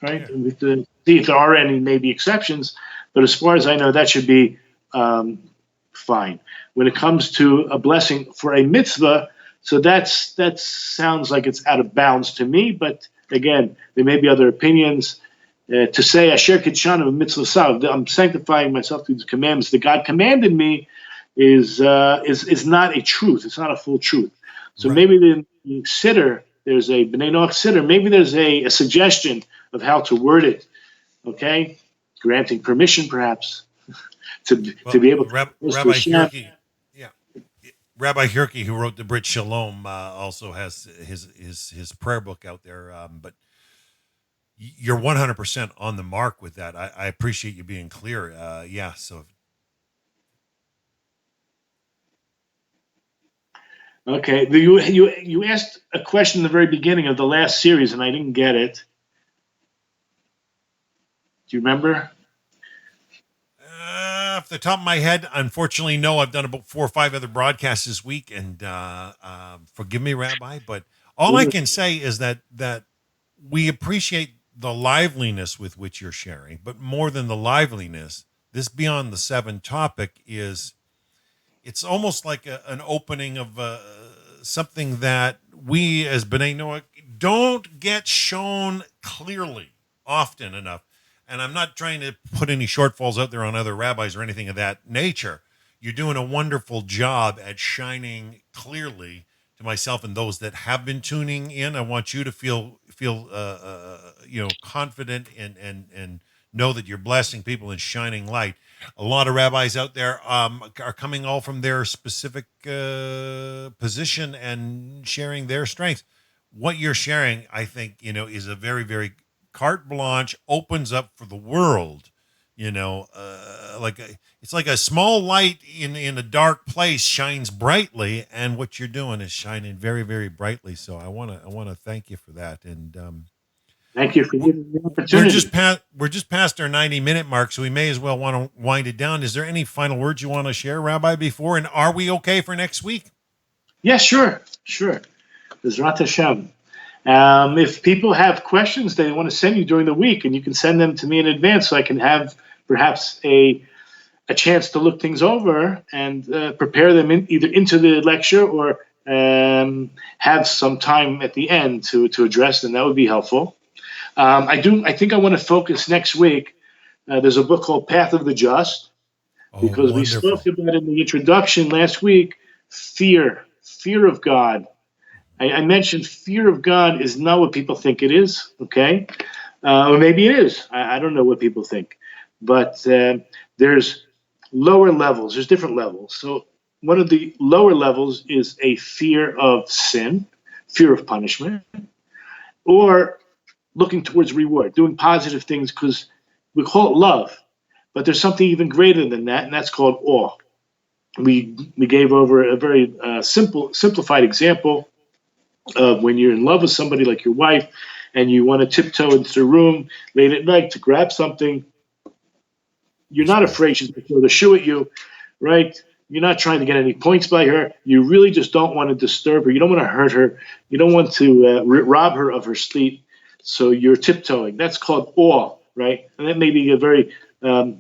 Right? Yeah. We have to see if there are any maybe exceptions, but as far as I know, that should be fine. When it comes to a blessing for a mitzvah, so that sounds like it's out of bounds to me, but again, there may be other opinions. To say Asher Kidshan of a mitzvah sav, I'm sanctifying myself through the commandments that God commanded me, is not a truth. It's not a full truth. So right. Maybe the siddur, there's a B'nai Noach siddur, maybe there's a suggestion of how to word it. Okay, granting permission perhaps to be able to. Rabbi Hirki, Rabbi Hirki, who wrote the Brit Shalom, also has his prayer book out there. But you're 100% on the mark with that. I appreciate you being clear. So. Okay, you asked a question in the very beginning of the last series, and I didn't get it. Do you remember? Off the top of my head, unfortunately, no. I've done about 4 or 5 other broadcasts this week, and forgive me, Rabbi, but all I can say is that we appreciate the liveliness with which you're sharing, but more than the liveliness, this Beyond the Seven topic is, it's almost like an opening of something that we as B'nai Noach don't get shown clearly often enough. And I'm not trying to put any shortfalls out there on other rabbis or anything of that nature. You're doing a wonderful job at shining clearly to myself and those that have been tuning in. I want you to feel confident and know that you're blessing people and shining light. A lot of rabbis out there are coming all from their specific position and sharing their strengths. What you're sharing, I think, is a very, very carte blanche, opens up for the world. It's like a small light in a dark place shines brightly, and what you're doing is shining very, very brightly. So I want to thank you for that. And thank you for giving me the opportunity. We're just past our 90-minute mark, so we may as well want to wind it down. Is there any final words you want to share, Rabbi, before? And are we okay for next week? Yeah, sure. Bezrat Hashem. If people have questions they want to send you during the week, and you can send them to me in advance so I can have perhaps a chance to look things over and prepare them either into the lecture or have some time at the end to address them, that would be helpful. I think I want to focus next week. There's a book called Path of the Just, because we spoke about in the introduction last week, fear of God. I mentioned fear of God is not what people think it is, okay? Or maybe it is. I don't know what people think. But there's lower levels. There's different levels. So one of the lower levels is a fear of sin, fear of punishment, or looking towards reward, doing positive things because we call it love. But there's something even greater than that, and that's called awe. We gave over a very simplified example of when you're in love with somebody like your wife and you want to tiptoe into the room late at night to grab something. You're not afraid she's going to throw the shoe at you, right? You're not trying to get any points by her. You really just don't want to disturb her. You don't want to hurt her. You don't want to rob her of her sleep. So you're tiptoeing. That's called awe, right? And that may be a very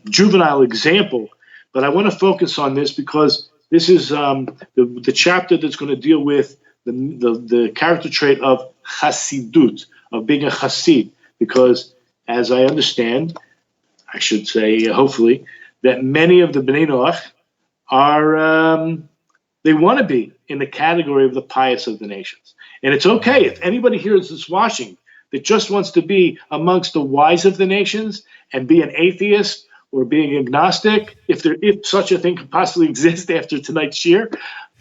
juvenile example, but I want to focus on this because this is the chapter that's going to deal with the character trait of Hasidut, of being a Hasid, because as I understand, I should say, hopefully, that many of the Bnei Noach are, they want to be in the category of the pious of the nations. And it's okay if anybody here is this watching that just wants to be amongst the wise of the nations and be an atheist or being agnostic, if such a thing could possibly exist after tonight's year,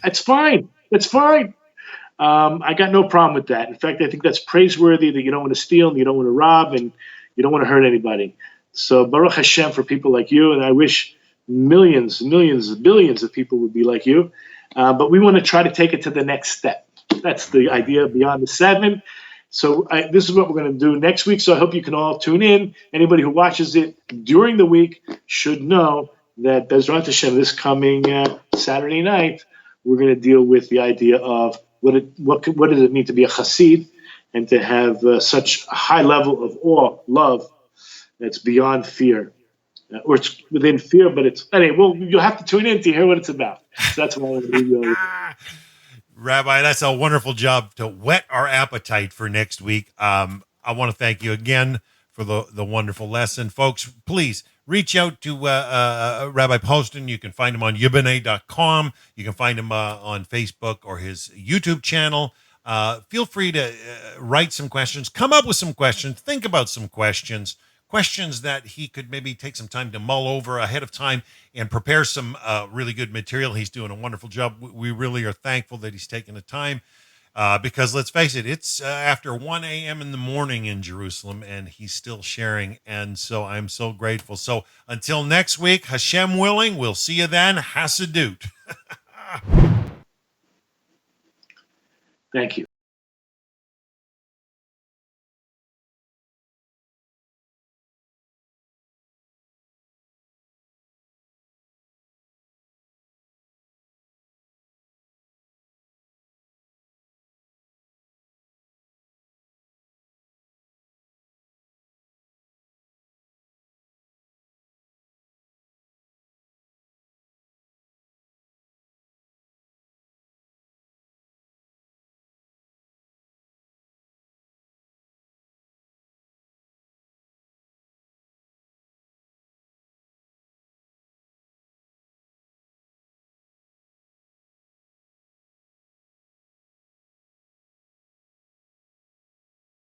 that's fine. That's fine. I got no problem with that. In fact, I think that's praiseworthy that you don't want to steal and you don't want to rob and you don't want to hurt anybody. So Baruch Hashem for people like you, and I wish millions, billions of people would be like you. But we want to try to take it to the next step. That's the idea beyond the seven. So this is what we're going to do next week. So I hope you can all tune in. Anybody who watches it during the week should know that Bezrat Hashem, this coming Saturday night, we're going to deal with the idea of what does it mean to be a Hasid and to have such a high level of awe, love, that's beyond fear. Or it's within fear, but it's anyway. Well, you'll have to tune in to hear what it's about. So that's what I want to do. Rabbi, that's a wonderful job to whet our appetite for next week. I want to thank you again for the wonderful lesson. Folks, please reach out to Rabbi Poston. You can find him on yibane.com. You can find him on Facebook or his YouTube channel. Feel free to write some questions. Come up with some questions. Think about some questions that he could maybe take some time to mull over ahead of time and prepare some really good material. He's doing a wonderful job. We really are thankful that he's taking the time because let's face it, it's after 1 a.m. in the morning in Jerusalem and he's still sharing. And so I'm so grateful. So until next week, Hashem willing, we'll see you then. Hasidut. Thank you.